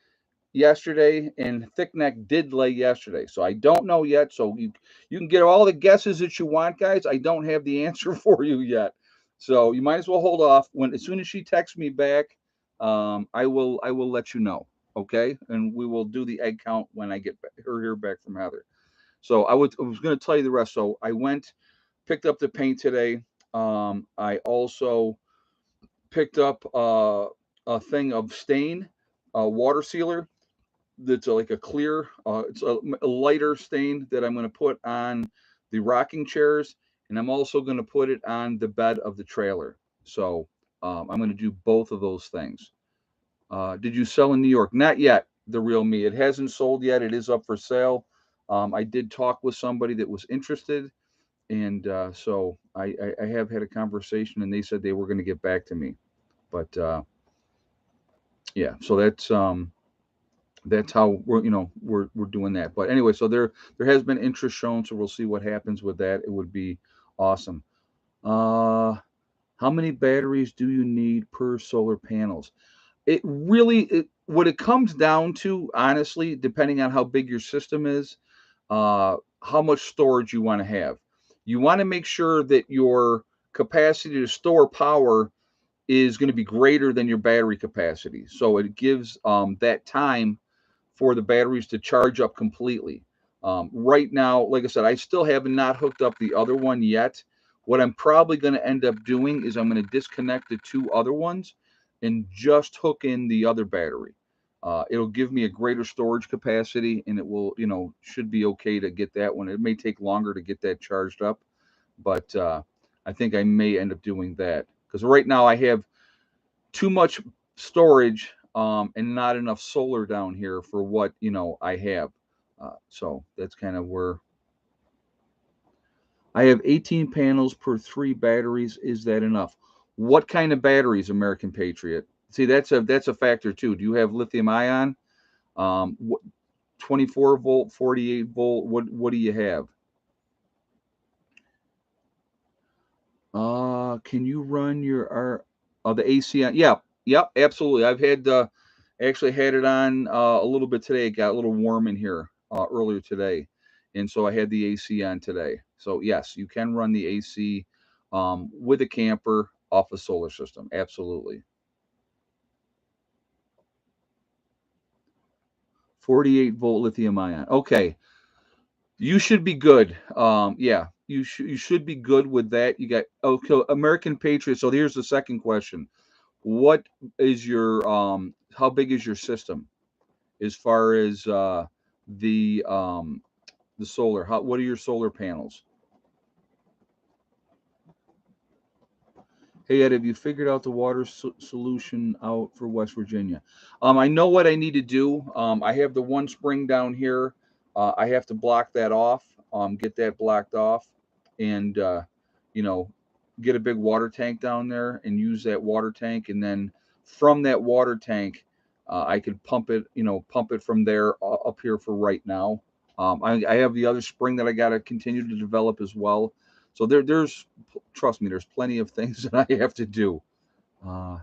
yesterday, and Thickneck did lay yesterday. So I don't know yet. So you can get all the guesses that you want, guys. I don't have the answer for you yet. So you might as well hold off. When as soon as she texts me back, I will let you know. Okay, and we will do the egg count when I get her here back from Heather. So I was going to tell you the rest. So I went, picked up the paint today. I also picked up a thing of stain, water sealer that's like a clear, it's a lighter stain that I'm going to put on the rocking chairs, and I'm also going to put it on the bed of the trailer. So I'm going to do both of those things. Did you sell in New York? Not yet. The real me. It hasn't sold yet. It is up for sale. I did talk with somebody that was interested, and so I have had a conversation, and they said they were going to get back to me. But yeah, so that's how we're doing that. But anyway, so there has been interest shown, so we'll see what happens with that. It would be awesome. Uh, how many batteries do you need per solar panels? What it comes down to, honestly, depending on how big your system is, how much storage you want to have. You want to make sure that your capacity to store power is going to be greater than your battery capacity. So it gives that time for the batteries to charge up completely. Right now, like I said, I still have not hooked up the other one yet. What I'm probably going to end up doing is I'm going to disconnect the two other ones and just hook in the other battery. It'll give me a greater storage capacity, and it will, should be okay to get that one. It may take longer to get that charged up, but I think I may end up doing that because right now I have too much storage and not enough solar down here for what I have. So that's kind of where I have 18 panels per three batteries. Is that enough? What kind of batteries, American Patriot? See, that's a factor too. Do you have lithium ion? 24 volt, 48 volt. What do you have? Can you run your the AC on? Yeah, yep, absolutely. I've had actually had it on a little bit today. It got a little warm in here earlier today, and so I had the AC on today. So yes, you can run the AC with a camper off a solar system. Absolutely. 48 volt lithium ion. Okay, you should be good. Yeah, you should be good with that. You got okay, American Patriot. So here's the second question. What is your how big is your system as far as the solar? What are your solar panels? Hey Ed, have you figured out the water solution out for West Virginia? I know what I need to do. I have the one spring down here. I have to block that off, get that blocked off, and you know, get a big water tank down there and use that water tank, and then from that water tank, I could pump it, pump it from there up here for right now. I have the other spring that I got to continue to develop as well. So there's trust me, there's plenty of things that I have to do. Uh,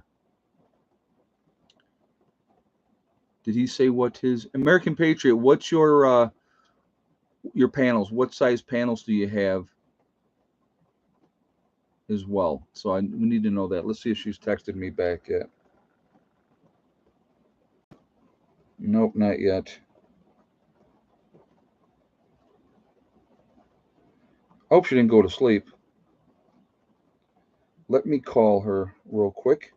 did he say what his American Patriot? What's your panels? What size panels do you have as well? So we need to know that. Let's see if she's texted me back yet. Nope, not yet. Hope she didn't go to sleep. Let me call her real quick.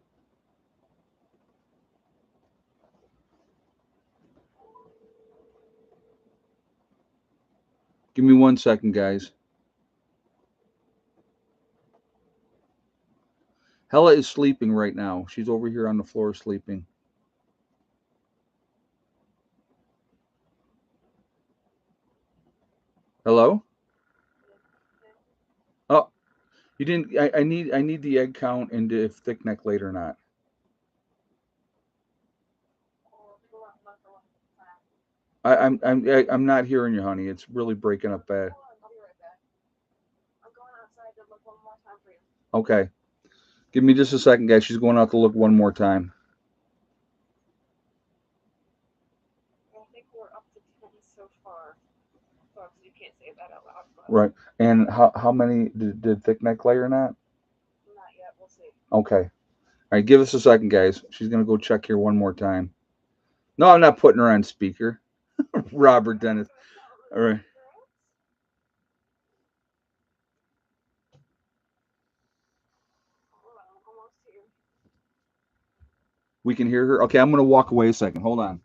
Give me 1 second, guys. Hella is sleeping right now. She's over here on the floor sleeping. Hello? Oh, you didn't. I need the egg count and if thick neck laid or not. I'm not hearing you, honey. It's really breaking up bad. Okay, give me just a second, guys. She's going out to look one more time. Right. And how many did thick neck lay or not? Okay. All right. Give us a second, guys. She's gonna go check here one more time. No, I'm not putting her on speaker. Robert Dennis. All right. We can hear her. Okay, I'm gonna walk away a second. Hold on.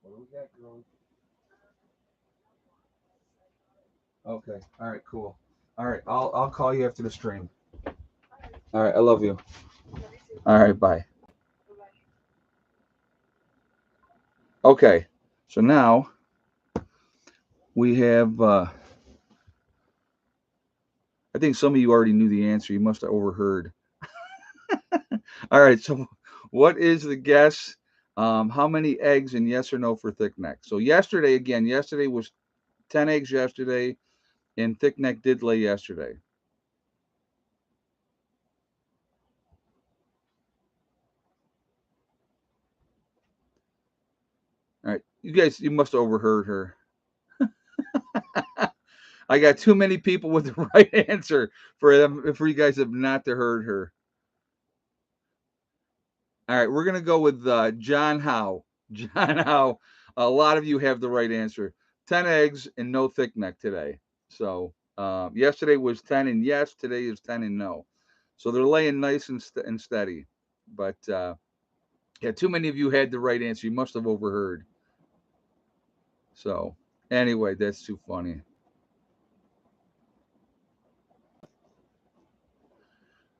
What do we got, girls? Okay. All right. Cool. All right. I'll call you after the stream. All right. I love you. All right. Bye. Okay. So now we have. I think some of you already knew the answer. You must have overheard. All right. So, what is the guess? How many eggs and yes or no for thick neck? So yesterday, again, yesterday was 10 eggs yesterday, and thick neck did lay yesterday. All right. You guys, you must have overheard her. I got too many people with the right answer for you guys have not to heard her. All right, we're gonna go with John Howe. John Howe. A lot of you have the right answer. 10 eggs and no thick neck today. So yesterday was 10 and yes. Today is 10 and no. So they're laying nice and steady. But yeah, too many of you had the right answer. You must have overheard. So anyway, that's too funny.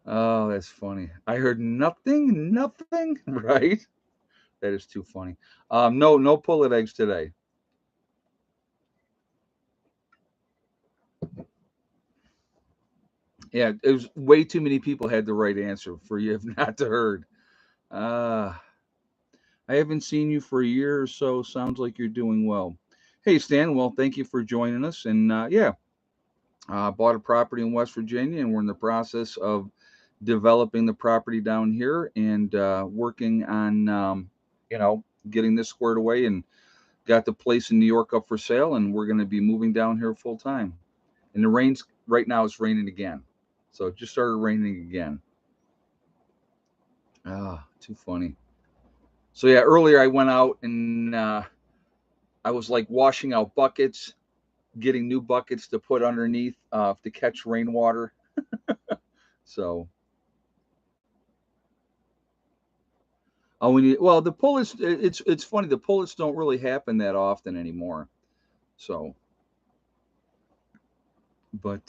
Oh, that's funny. I heard nothing, nothing. Right? That is too funny. No pullet eggs today. Yeah, it was way too many people had the right answer for you have not to heard. Uh, I haven't seen you for a year or so. Sounds like you're doing well. Hey, Stan. Well, thank you for joining us. And yeah, bought a property in West Virginia, and we're in the process of developing the property down here and working on, getting this squared away and got the place in New York up for sale. And we're going to be moving down here full time. And the rains right now it's raining again. So it just started raining again. Ah, too funny. So yeah, earlier I went out and I was like washing out buckets getting new buckets to put underneath to catch rainwater. So, oh, well, the pullets. It's funny. The pullets don't really happen that often anymore. So, but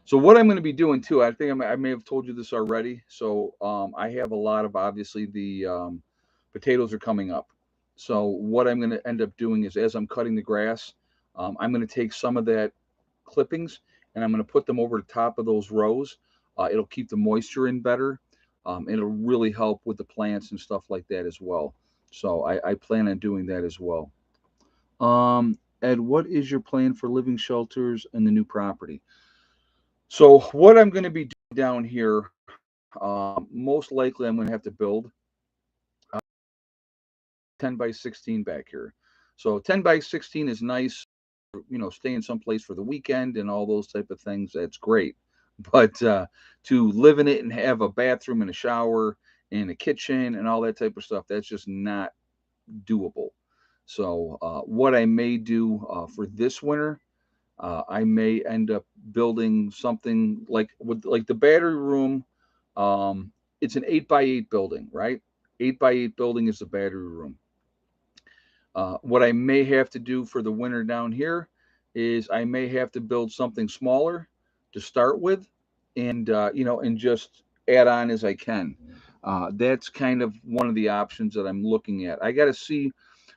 so what I'm going to be doing too, I think I may have told you this already. So I have a lot of obviously the potatoes are coming up. So what I'm going to end up doing is as I'm cutting the grass, I'm going to take some of that clippings and I'm going to put them over the top of those rows. It'll keep the moisture in better. It'll really help with the plants and stuff like that as well. So I plan on doing that as well. Ed, what is your plan for living shelters and the new property? So what I'm going to be doing down here, most likely I'm going to have to build 10 by 16 back here. So 10 by 16 is nice, staying someplace for the weekend and all those type of things. That's great. But to live in it and have a bathroom and a shower and a kitchen and all that type of stuff, that's just not doable. So what I may do for this winter, I may end up building something like with like the battery room. It's an 8 by 8 building, right? 8 by 8 building is the battery room. What I may have to do for the winter down here is I may have to build something smaller to start with, and and just add on as I can. That's kind of one of the options that I'm looking at. I got to see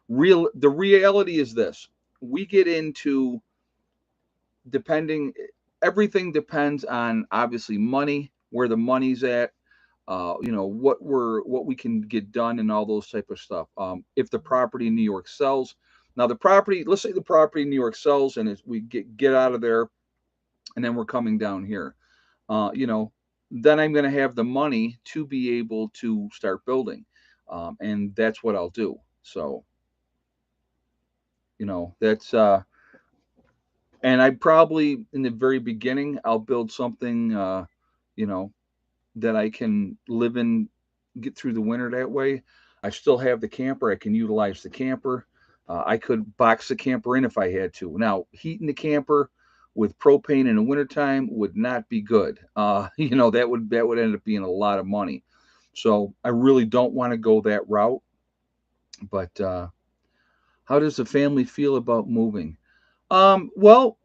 real. The reality is this: we get into depending. Everything depends on obviously money, where the money's at, what we can get done and all those type of stuff. If the property in New York sells, now the property, let's say the property in New York sells and we get out of there, and then we're coming down here, uh, you know, then I'm going to have the money to be able to start building, and that's what I'll do. So that's and I probably in the very beginning I'll build something, you know, that I can live in, get through the winter that way. I still have the camper. I can utilize the camper. I could box the camper in if I had to. Now, heating the camper with propane in the wintertime would not be good. That would end up being a lot of money. So I really don't want to go that route. But how does the family feel about moving? Well,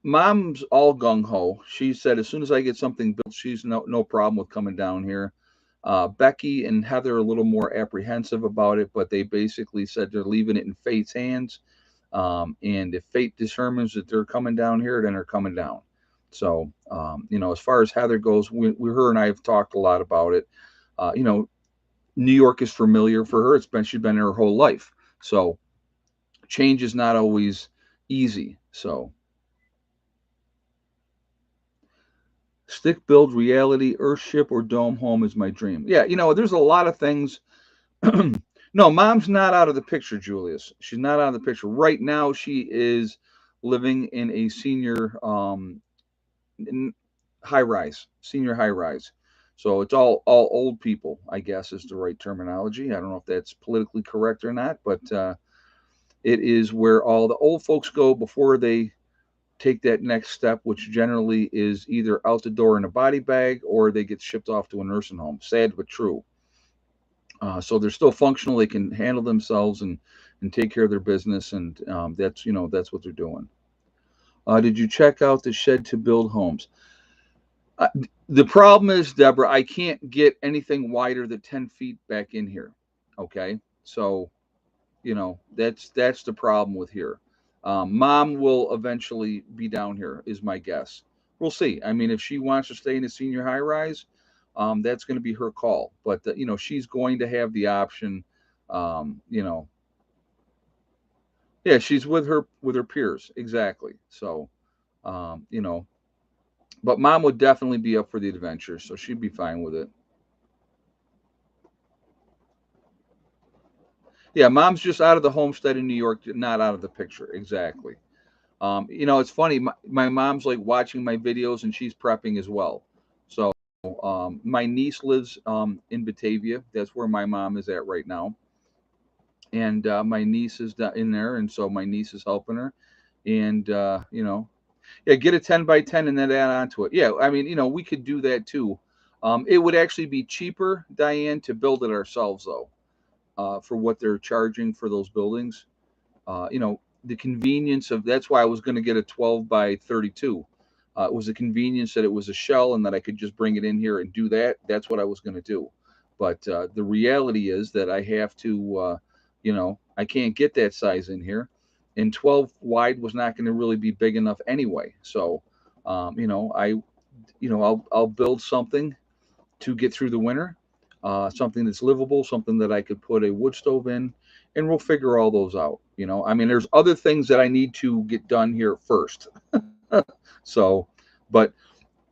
mom's all gung ho. She said as soon as I get something built, she's no problem with coming down here. Becky and Heather are a little more apprehensive about it, but they basically said they're leaving it in fate's hands. And if fate determines that they're coming down here, then they're coming down. So, as far as Heather goes, her and I have talked a lot about it. Uh, you know, New York is familiar for her. She's been there her whole life. So change is not always easy. So stick build reality, earthship, or dome home is my dream. Yeah, there's a lot of things. No, mom's not out of the picture, Julius. She's not out of the picture. Right now, she is living in a high rise, senior high rise. So it's all old people, I guess is the right terminology. I don't know if that's politically correct or not, but it is where all the old folks go before they take that next step, which generally is either out the door in a body bag or they get shipped off to a nursing home. Sad but true. So they're still functional. They can handle themselves and take care of their business, and that's what they're doing. Did you check out the shed to build homes? Uh, the problem is, Deborah, I can't get anything wider than 10 feet back in here. Okay, so that's the problem with here. Mom will eventually be down here, is my guess. We'll see. I mean, if she wants to stay in a senior high rise, that's going to be her call. But she's going to have the option. Um, you know, yeah, she's with her peers exactly. So, um, you know, but mom would definitely be up for the adventure, so she'd be fine with it. Yeah, mom's just out of the homestead in New York, not out of the picture. Exactly. It's funny. My mom's like watching my videos and she's prepping as well. So my niece lives in Batavia. That's where my mom is at right now. and my niece is in there, and so my niece is helping her, and yeah, get a 10 by 10 and then add on to it. Yeah, I mean, we could do that too. It would actually be cheaper, Diane, to build it ourselves though, for what they're charging for those buildings. The convenience of that's why I was going to get a 12 by 32. It was a convenience that it was a shell and that I could just bring it in here and do that. That's what I was going to do. But the reality is that I have to, I can't get that size in here. And 12 wide was not going to really be big enough anyway. So, I'll build something to get through the winter, something that's livable, something that I could put a wood stove in, and we'll figure all those out. I mean, there's other things that I need to get done here first. So, but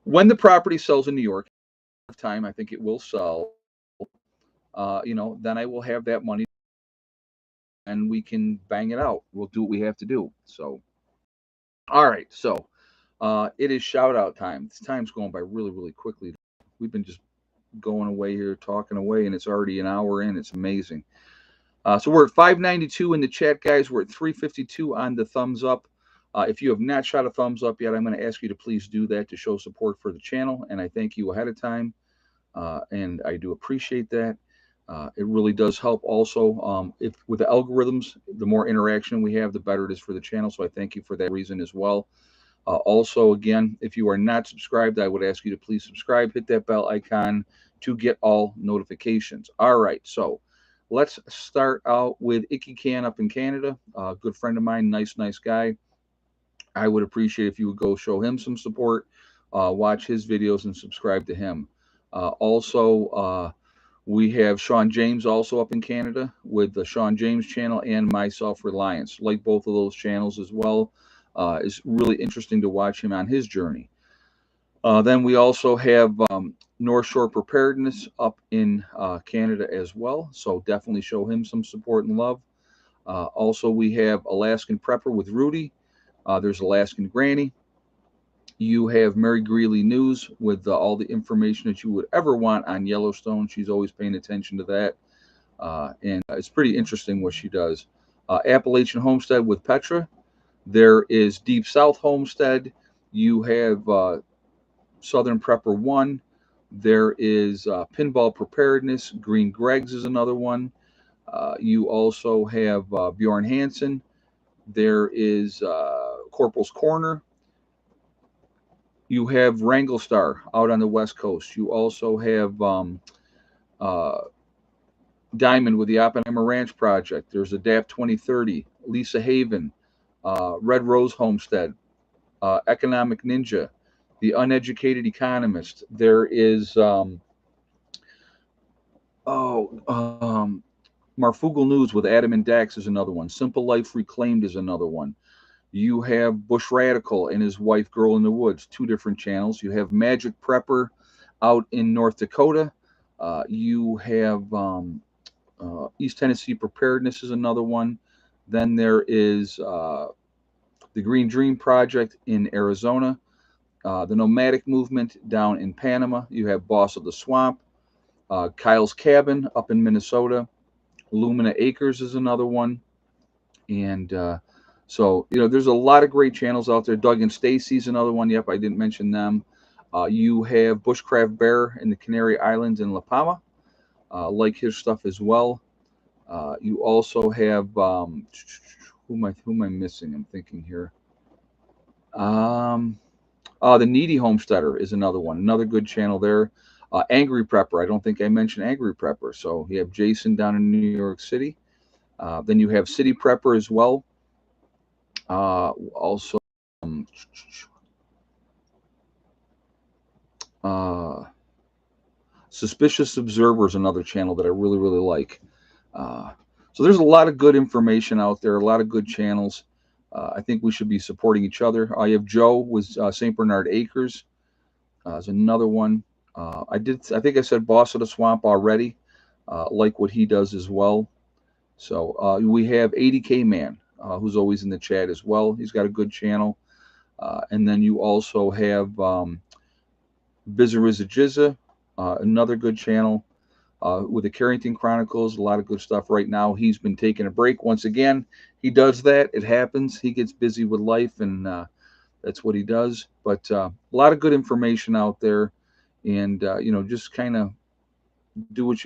when the property sells in New York, time I think it will sell. Then I will have that money and we can bang it out. We'll do what we have to do. So, all right. So, it is shout out time. This time's going by really, really quickly. We've been just going away here, talking away, and it's already an hour in. It's amazing. So we're at 592 in the chat, guys. We're at 352 on the thumbs up. If you have not shot a thumbs up yet, I'm going to ask you to please do that to show support for the channel, and I thank you ahead of time, and I do appreciate that. It really does help. Also, if with the algorithms, the more interaction we have, the better it is for the channel. So I thank you for that reason as well. Also, again, if you are not subscribed, I would ask you to please subscribe, hit that bell icon to get all notifications. All right, so let's start out with Icky Can up in Canada. A good friend of mine, nice guy. I would appreciate if you would go show him some support, watch his videos, and subscribe to him. Also, we have Sean James also up in Canada with the Sean James channel and My Self Reliance. Like both of those channels as well. It's really interesting to watch him on his journey. Then we also have North Shore Preparedness up in Canada as well. So definitely show him some support and love. Also, we have Alaskan Prepper with Rudy. There's Alaskan Granny. You have Mary Greeley News with all the information that you would ever want on Yellowstone. She's always paying attention to that. And it's pretty interesting what she does. Appalachian Homestead with Petra. There is Deep South Homestead. You have Southern Prepper 1. There is Pinball Preparedness. Green Greg's is another one. You also have Bjorn Hansen. There is Corporal's Corner. You have Wrangle Star out on the West Coast. You also have Diamond with the Oppenheimer Ranch Project. There's Adapt 2030. Lisa Haven. Red Rose Homestead. Economic Ninja. The Uneducated Economist. There is Marfugal News with Adam and Dax is another one. Simple Life Reclaimed is another one. You have Bush Radical and his wife Girl in the Woods, two different channels. You have Magic Prepper out in North Dakota. You have East Tennessee Preparedness is another one. Then there is the Green Dream Project in Arizona. The Nomadic Movement down in Panama. You have Boss of the Swamp. Kyle's Cabin up in Minnesota. Lumina Acres is another one. And so, there's a lot of great channels out there. Doug and Stacy's another one. Yep, I didn't mention them. You have Bushcraft Bear in the Canary Islands in La Palma. Like his stuff as well. You also have who am I missing? I'm thinking here. The Needy Homesteader is another one. Another good channel there. Angry Prepper. I don't think I mentioned Angry Prepper. So you have Jason down in New York City. Then you have City Prepper as well. Also, Suspicious Observer is another channel that I really, really like. So there's a lot of good information out there, a lot of good channels. I think we should be supporting each other. I have Joe with St. Bernard Acres. Is another one. I think I said Boss of the Swamp already. Like what he does as well. So we have 80K Man, who's always in the chat as well. He's got a good channel. And then you also have Bizariza Jizza, another good channel. with the Carrington Chronicles. A lot of good stuff right now. He's been taking a break once again. He does that. It happens. He gets busy with life, and that's what he does. But a lot of good information out there, and just kind of do what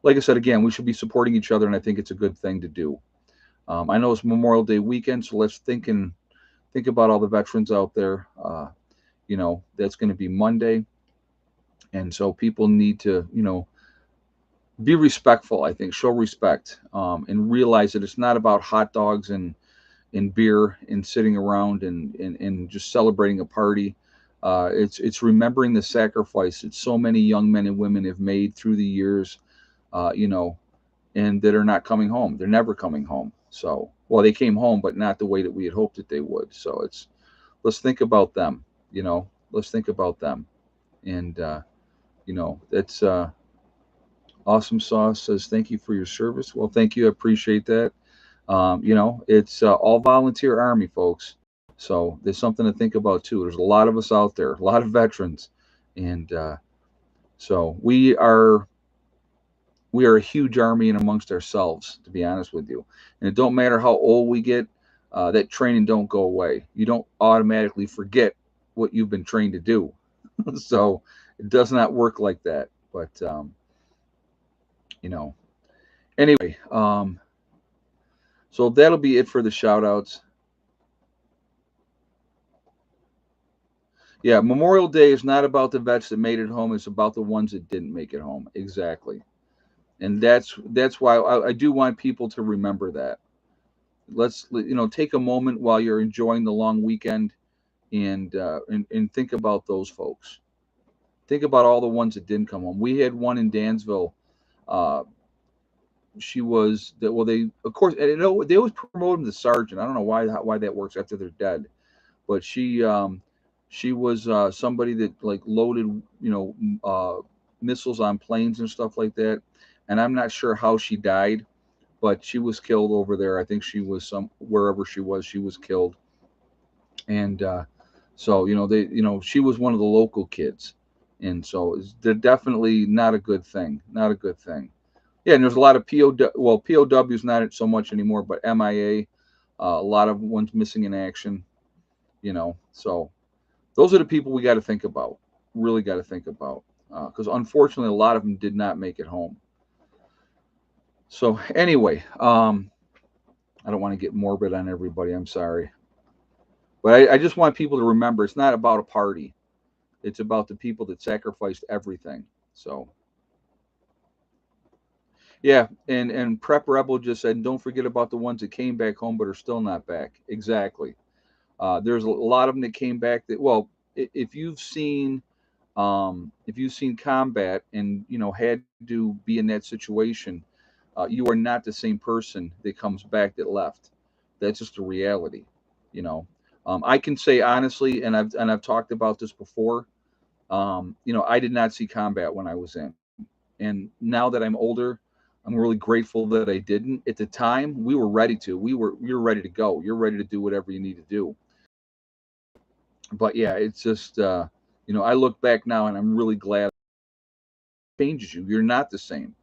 like I said again, we should be supporting each other, and I think it's a good thing to do. I know it's Memorial Day weekend, so let's think about all the veterans out there. That's going to be Monday, and so people need to be respectful. I think show respect, and realize that it's not about hot dogs and beer and sitting around and just celebrating a party. It's remembering the sacrifice that so many young men and women have made through the years, uh, you know, and that are not coming home. They're never coming home. So, well, they came home, but not the way that we had hoped that they would. So let's think about them. Let's think about them. And that's awesome. Sauce says thank you for your service. Well, thank you. I appreciate that. It's all volunteer army, folks. So there's something to think about too. There's a lot of us out there, a lot of veterans, and so we are a huge army and amongst ourselves, to be honest with you. And it don't matter how old we get, that training don't go away. You don't automatically forget what you've been trained to do. So it does not work like that. But you know, anyway, so that'll be it for the shout outs. Yeah, Memorial Day is not about the vets that made it home. It's about the ones that didn't make it home. Exactly, and that's why I do want people to remember that. Let's take a moment while you're enjoying the long weekend and think about those folks. Think about all the ones that didn't come home. We had one in Dansville. Uh, she was that well they of course and, they always promote them to sergeant. I don't know why that works after they're dead, but she was somebody that like loaded missiles on planes and stuff like that, and I'm not sure how she died, but she was killed over there. I think she was wherever she was killed, and so she was one of the local kids, and so they're definitely not a good thing. Not a good thing. Yeah, and there's a lot of POWs not so much anymore, but MIA, a lot of ones missing in action. So those are the people we got to think about. Really got to think about because unfortunately a lot of them did not make it home. So anyway, I don't want to get morbid on everybody. I'm sorry, but I just want people to remember it's not about a party. It's about the people that sacrificed everything. So yeah, and Prep Rebel just said, don't forget about the ones that came back home but are still not back. Exactly. There's a lot of them that came back. If you've seen combat and had to be in that situation, you are not the same person that comes back that left. That's just a reality. You know, I can say honestly, and I've talked about this before. I did not see combat when I was in, and now that I'm older, I'm really grateful that I didn't. At the time, we were ready to. We were ready to go. You're ready to do whatever you need to do. But yeah, it's just I look back now and I'm really glad it changes you. You're not the same.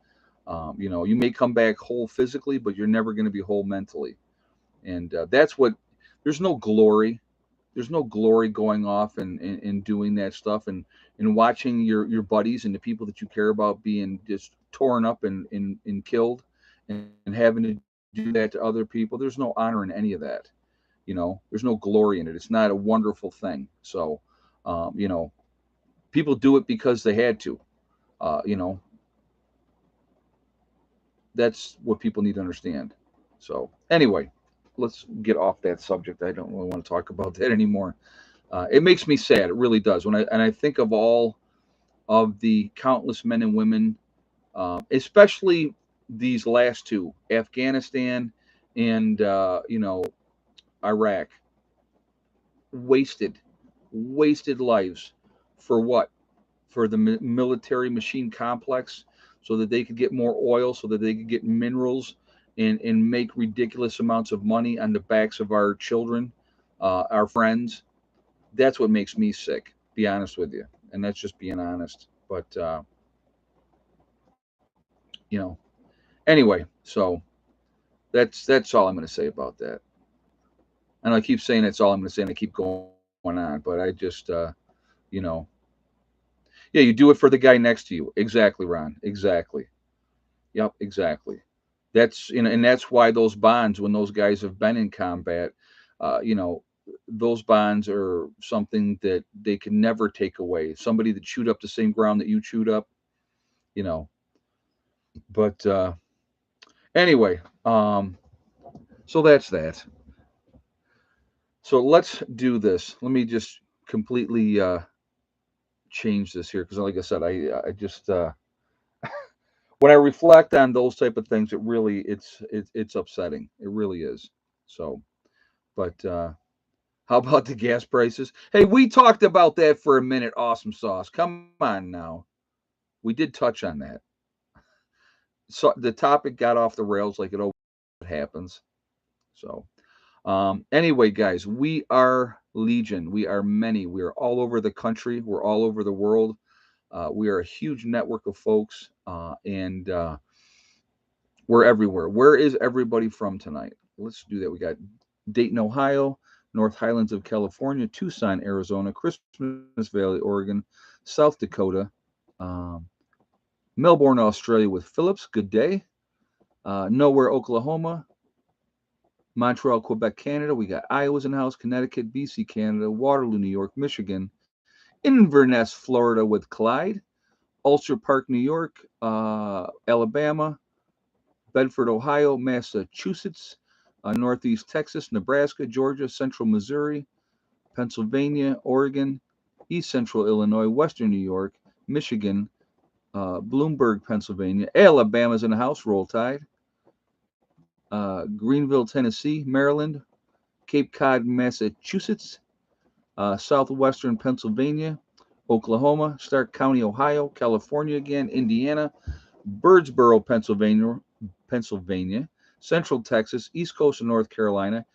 You may come back whole physically, but you're never going to be whole mentally. And that's what. There's no glory. There's no glory going off and doing that stuff and watching your buddies and the people that you care about being just torn up and killed and having to do that to other people. There's no honor in any of that. There's no glory in it. It's not a wonderful thing. So, people do it because they had to. Uh, you know, that's what people need to understand. So, anyway, let's get off that subject. I don't really want to talk about that anymore. It makes me sad. It really does. When I think of all of the countless men and women, especially these last two, Afghanistan and Iraq, wasted, wasted lives for what? For the military machine complex, so that they could get more oil, so that they could get minerals and make ridiculous amounts of money on the backs of our children, our friends. That's what makes me sick. Be honest with you, and that's just being honest. But you know. Anyway, so that's all I'm going to say about that. And I keep saying that's all I'm going to say, and I keep going on, but I just, you know, yeah, you do it for the guy next to you. Exactly, Ron. Exactly. Yep, exactly. That's, and that's why those bonds, when those guys have been in combat, you know, those bonds are something that they can never take away. Somebody that chewed up the same ground that you chewed up, you know. But anyway, so that's that. So let's do this. Let me just completely change this here because, like I said, I just when I reflect on those type of things, it's upsetting. It really is. So, but how about the gas prices? Hey, we talked about that for a minute. Awesome sauce. Come on now, we did touch on that. So the topic got off the rails like it always happens. So, anyway, guys, we are legion. We are many. We are all over the country. We're all over the world. We are a huge network of folks, and we're everywhere. Where is everybody from tonight? Let's do that. We got Dayton, Ohio, North Highlands of California, Tucson, Arizona, Christmas Valley, Oregon, South Dakota, um, Melbourne, Australia with Phillips. Good day. Nowhere, Oklahoma, Montreal, Quebec, Canada. We got Iowa's in the house, Connecticut, BC, Canada, Waterloo, New York, Michigan, Inverness, Florida with Clyde, Ulster Park, New York, Alabama, Bedford, Ohio, Massachusetts, Northeast Texas, Nebraska, Georgia, Central Missouri, Pennsylvania, Oregon, East Central Illinois, Western New York, Michigan, Bloomberg, Pennsylvania, Alabama's in the house, Roll Tide, Greenville, Tennessee, Maryland, Cape Cod, Massachusetts, Southwestern Pennsylvania, Oklahoma, Stark County, Ohio, California again, Indiana, Birdsboro, Pennsylvania, Central Texas, East Coast of North Carolina.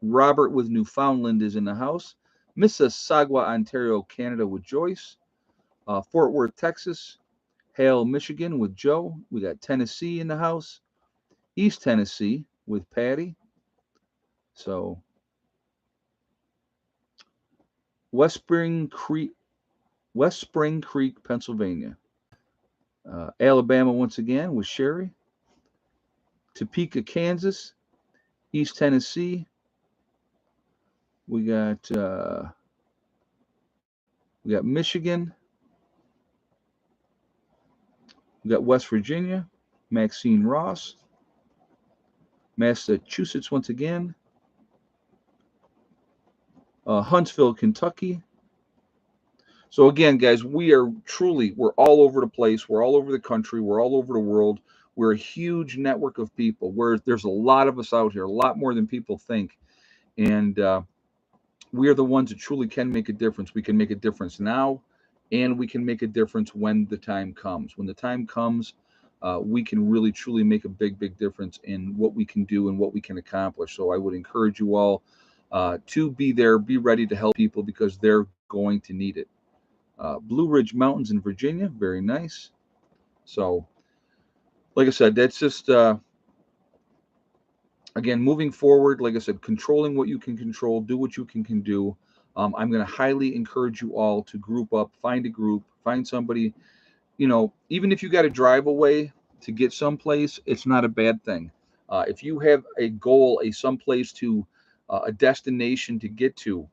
Robert with Newfoundland is in the house. Mississauga, Ontario, Canada with Joyce. Fort Worth, Texas. Hale, Michigan with Joe. We got Tennessee in the house. East Tennessee with Patty. So West Spring Creek, West Spring Creek, Pennsylvania. Alabama once again with Sherry. Topeka, Kansas. East Tennessee. We got uh, we got Michigan. We got West Virginia. Maxine Ross. Massachusetts once again. Huntsville, Kentucky. So again, guys, we're all over the place. We're all over the country. We're all over the world. We're a huge network of people. There's a lot of us out here, a lot more than people think, and we are the ones that truly can make a difference. We can make a difference now, and we can make a difference when the time comes. When the time comes, we can really truly make a big difference in what we can do and what we can accomplish. So I would encourage you all to be there, be ready to help people because they're going to need it. Blue Ridge Mountains in Virginia, very nice. So, like I said, that's just again moving forward. Like I said, controlling what you can control, do what you can do. I'm going to highly encourage you all to group up, find a group, find somebody. Even if you got to drive away to get someplace, it's not a bad thing. If you have a goal, a someplace to, a destination to get to,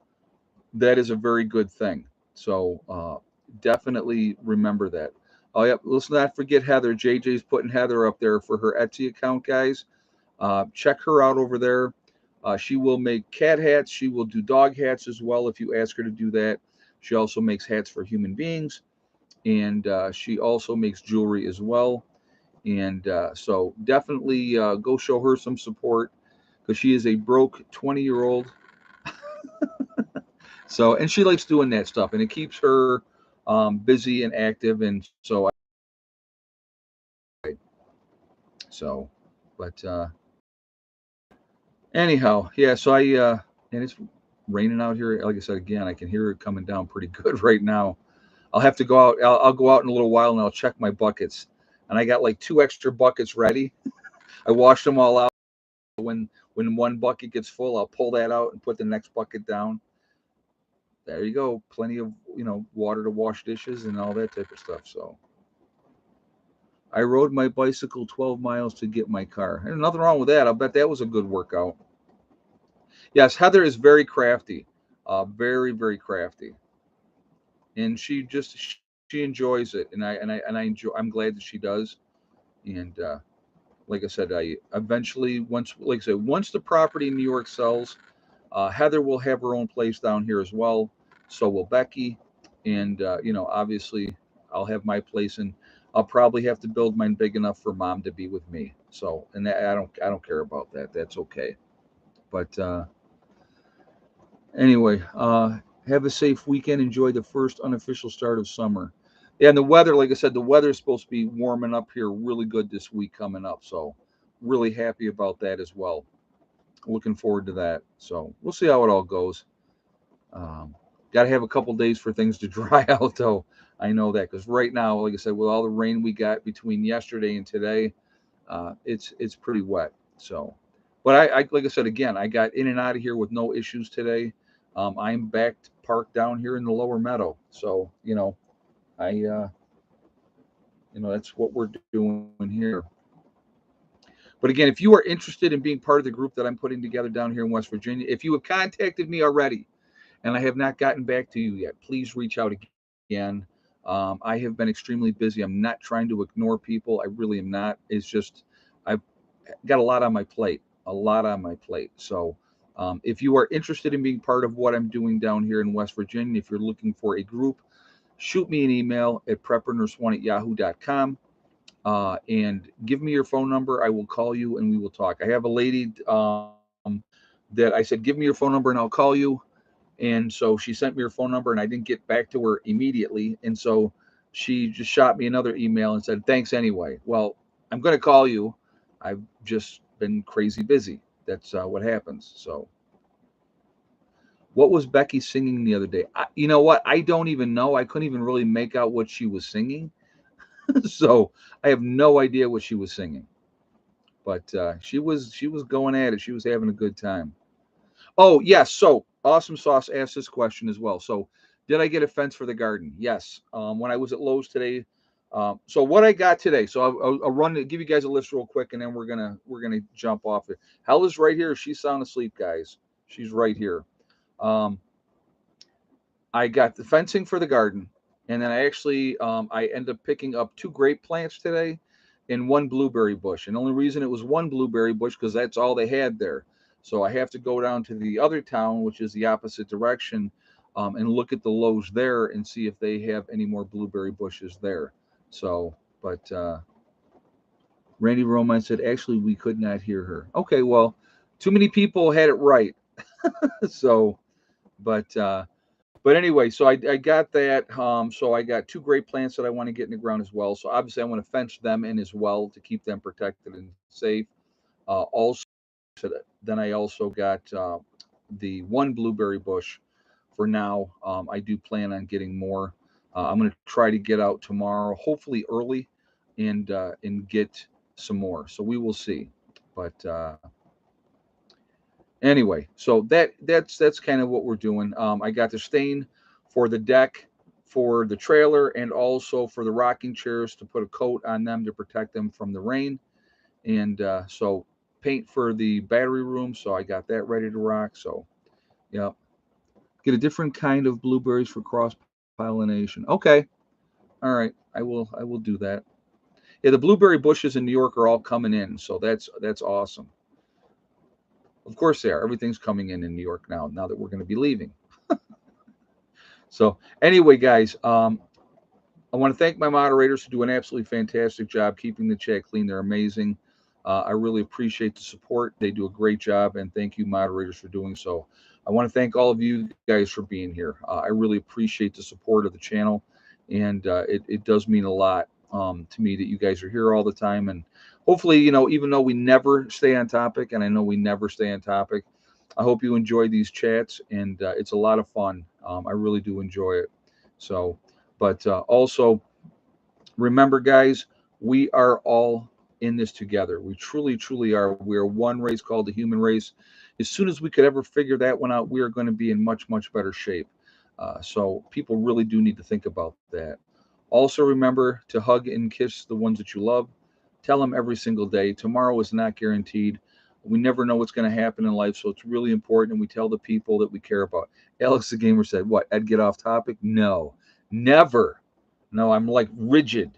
that is a very good thing. So definitely remember that. Oh, yeah. Let's not forget Heather. JJ's putting Heather up there for her Etsy account, guys. Check her out over there. She will make cat hats. She will do dog hats as well if you ask her to do that. She also makes hats for human beings, and she also makes jewelry as well. And so definitely go show her some support because she is a broke 20-year-old. So, and she likes doing that stuff, and it keeps her busy and active. And so, so, but anyhow, yeah. So and it's raining out here. Like I said again, I can hear it coming down pretty good right now. I'll have to go out. I'll go out in a little while and I'll check my buckets. and I got like 2 extra buckets ready. I washed them all out. When one bucket gets full, I'll pull that out and put the next bucket down. There you go. Plenty of, water to wash dishes and all that type of stuff. So I rode my bicycle 12 miles to get my car. There's nothing wrong with that. I'll bet that was a good workout. Yes, Heather is very crafty, very, very crafty, and she enjoys it, and I enjoy. I'm glad that she does. And like I said, I eventually, once, like I said, once the property in New York sells, Heather will have her own place down here as well. So will Becky, and obviously, I'll have my place, and I'll probably have to build mine big enough for Mom to be with me. So, and that, I don't care about that. That's okay. But anyway, have a safe weekend. Enjoy the first unofficial start of summer. Yeah, and the weather, like I said, the weather is supposed to be warming up here really good this week coming up. So, really happy about that as well. Looking forward to that. So, we'll see how it all goes. Um, Got to have a couple days for things to dry out, though. I know that because right now, like I said, with all the rain we got between yesterday and today, it's pretty wet. So, but I like I said again, I got in and out of here with no issues today. I'm back parked down here in the lower meadow. So I that's what we're doing here. But again, if you are interested in being part of the group that I'm putting together down here in West Virginia, if you have contacted me already and I have not gotten back to you yet, please reach out again. I have been extremely busy. I'm not trying to ignore people. I really am not. It's just I've got a lot on my plate, a lot on my plate. So if you are interested in being part of what I'm doing down here in West Virginia, if you're looking for a group, shoot me an email at preppernurse1@yahoo.com and give me your phone number. I will call you and we will talk. I have a lady that I said, give me your phone number and I'll call you. And so she sent me her phone number and I didn't get back to her immediately. And so she just shot me another email and said, thanks anyway. Well, I'm going to call you. I've just been crazy busy. That's what happens. So, what was Becky singing the other day? You know what? I don't even know. I couldn't even really make out what she was singing. So, I have no idea what she was singing. But she was going at it. She was having a good time. Oh, yes. So Awesome Sauce asked this question as well. So, did I get a fence for the garden? Yes. When I was at Lowe's today. So what I got today. So I'll run give you guys a list real quick, and then we're gonna jump off it. Hella's right here. She's sound asleep, guys. She's right here. Um, I got the fencing for the garden, and then I end up picking up 2 grape plants today, and 1 blueberry bush. And the only reason it was 1 blueberry bush because that's all they had there. So I have to go down to the other town, which is the opposite direction, and look at the Lowe's there and see if they have any more blueberry bushes there. So, but Randy Romine said actually we could not hear her. Okay, well, too many people had it right. So, but anyway, so I got that. So I got 2 grape plants that I want to get in the ground as well. So obviously I want to fence them in as well to keep them protected and safe. Also, then I also got the 1 blueberry bush for now. I do plan on getting more. I'm going to try to get out tomorrow, hopefully early, and get some more. So we will see. But anyway, so that's kind of what we're doing. I got the stain for the deck, for the trailer, and also for the rocking chairs to put a coat on them to protect them from the rain. And so paint for the battery room. So I got that ready to rock. So yeah, get a different kind of blueberries for cross pollination. Okay, all right, I will do that. Yeah, the blueberry bushes in New York are all coming in, so that's awesome. Of course they are. Everything's coming in New York now. Now that we're going to be leaving. So anyway, guys, I want to thank my moderators who do an absolutely fantastic job keeping the chat clean. They're amazing. I really appreciate the support. They do a great job, and thank you, moderators, for doing so. I want to thank all of you guys for being here. I really appreciate the support of the channel, and it does mean a lot to me that you guys are here all the time. And hopefully, even though we never stay on topic, and I know we never stay on topic, I hope you enjoy these chats, and it's a lot of fun. I really do enjoy it. So, but also remember, guys, We are all in this together. We truly, truly are. We are one race called the human race. As soon as we could ever figure that one out, we are going to be in much, much better shape. So people really do need to think about that. Also, remember to hug and kiss the ones that you love. Tell them every single day. Tomorrow is not guaranteed. We never know what's going to happen in life, so it's really important. And we tell the people that we care about. Alex the Gamer said, "What? I'd get off topic? No, never. No, I'm like rigid.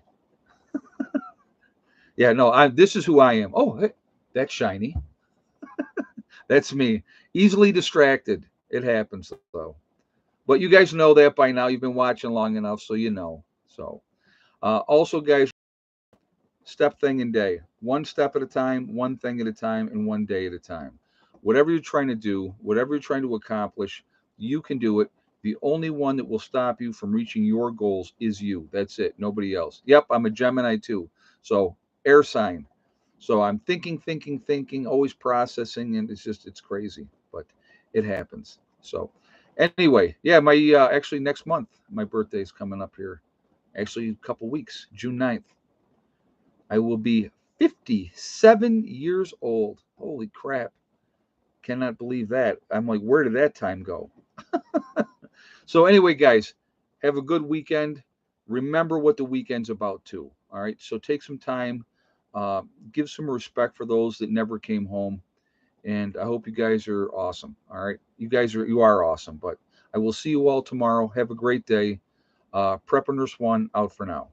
Yeah, no. This is who I am. Oh, hey, that's shiny. That's me. Easily distracted. It happens though. But you guys know that by now. You've been watching long enough, so you know. So, also, guys, step thing and day, one step at a time, one thing at a time, and one day at a time. Whatever you're trying to do, whatever you're trying to accomplish, you can do it. The only one that will stop you from reaching your goals is you. That's it. Nobody else. Yep, I'm a Gemini too. So, air sign. So I'm thinking, thinking, thinking, always processing, and it's crazy, but it happens. So, anyway, yeah, my actually next month, my birthday is coming up here. Actually, a couple weeks, June 9th. I will be 57 years old. Holy crap. Cannot believe that. I'm like, where did that time go? So, anyway, guys, have a good weekend. Remember what the weekend's about, too. All right. So, take some time, uh, give some respect for those that never came home. And I hope you guys are awesome. All right. You are awesome. But I will see you all tomorrow. Have a great day. Prepper Nurse One out for now.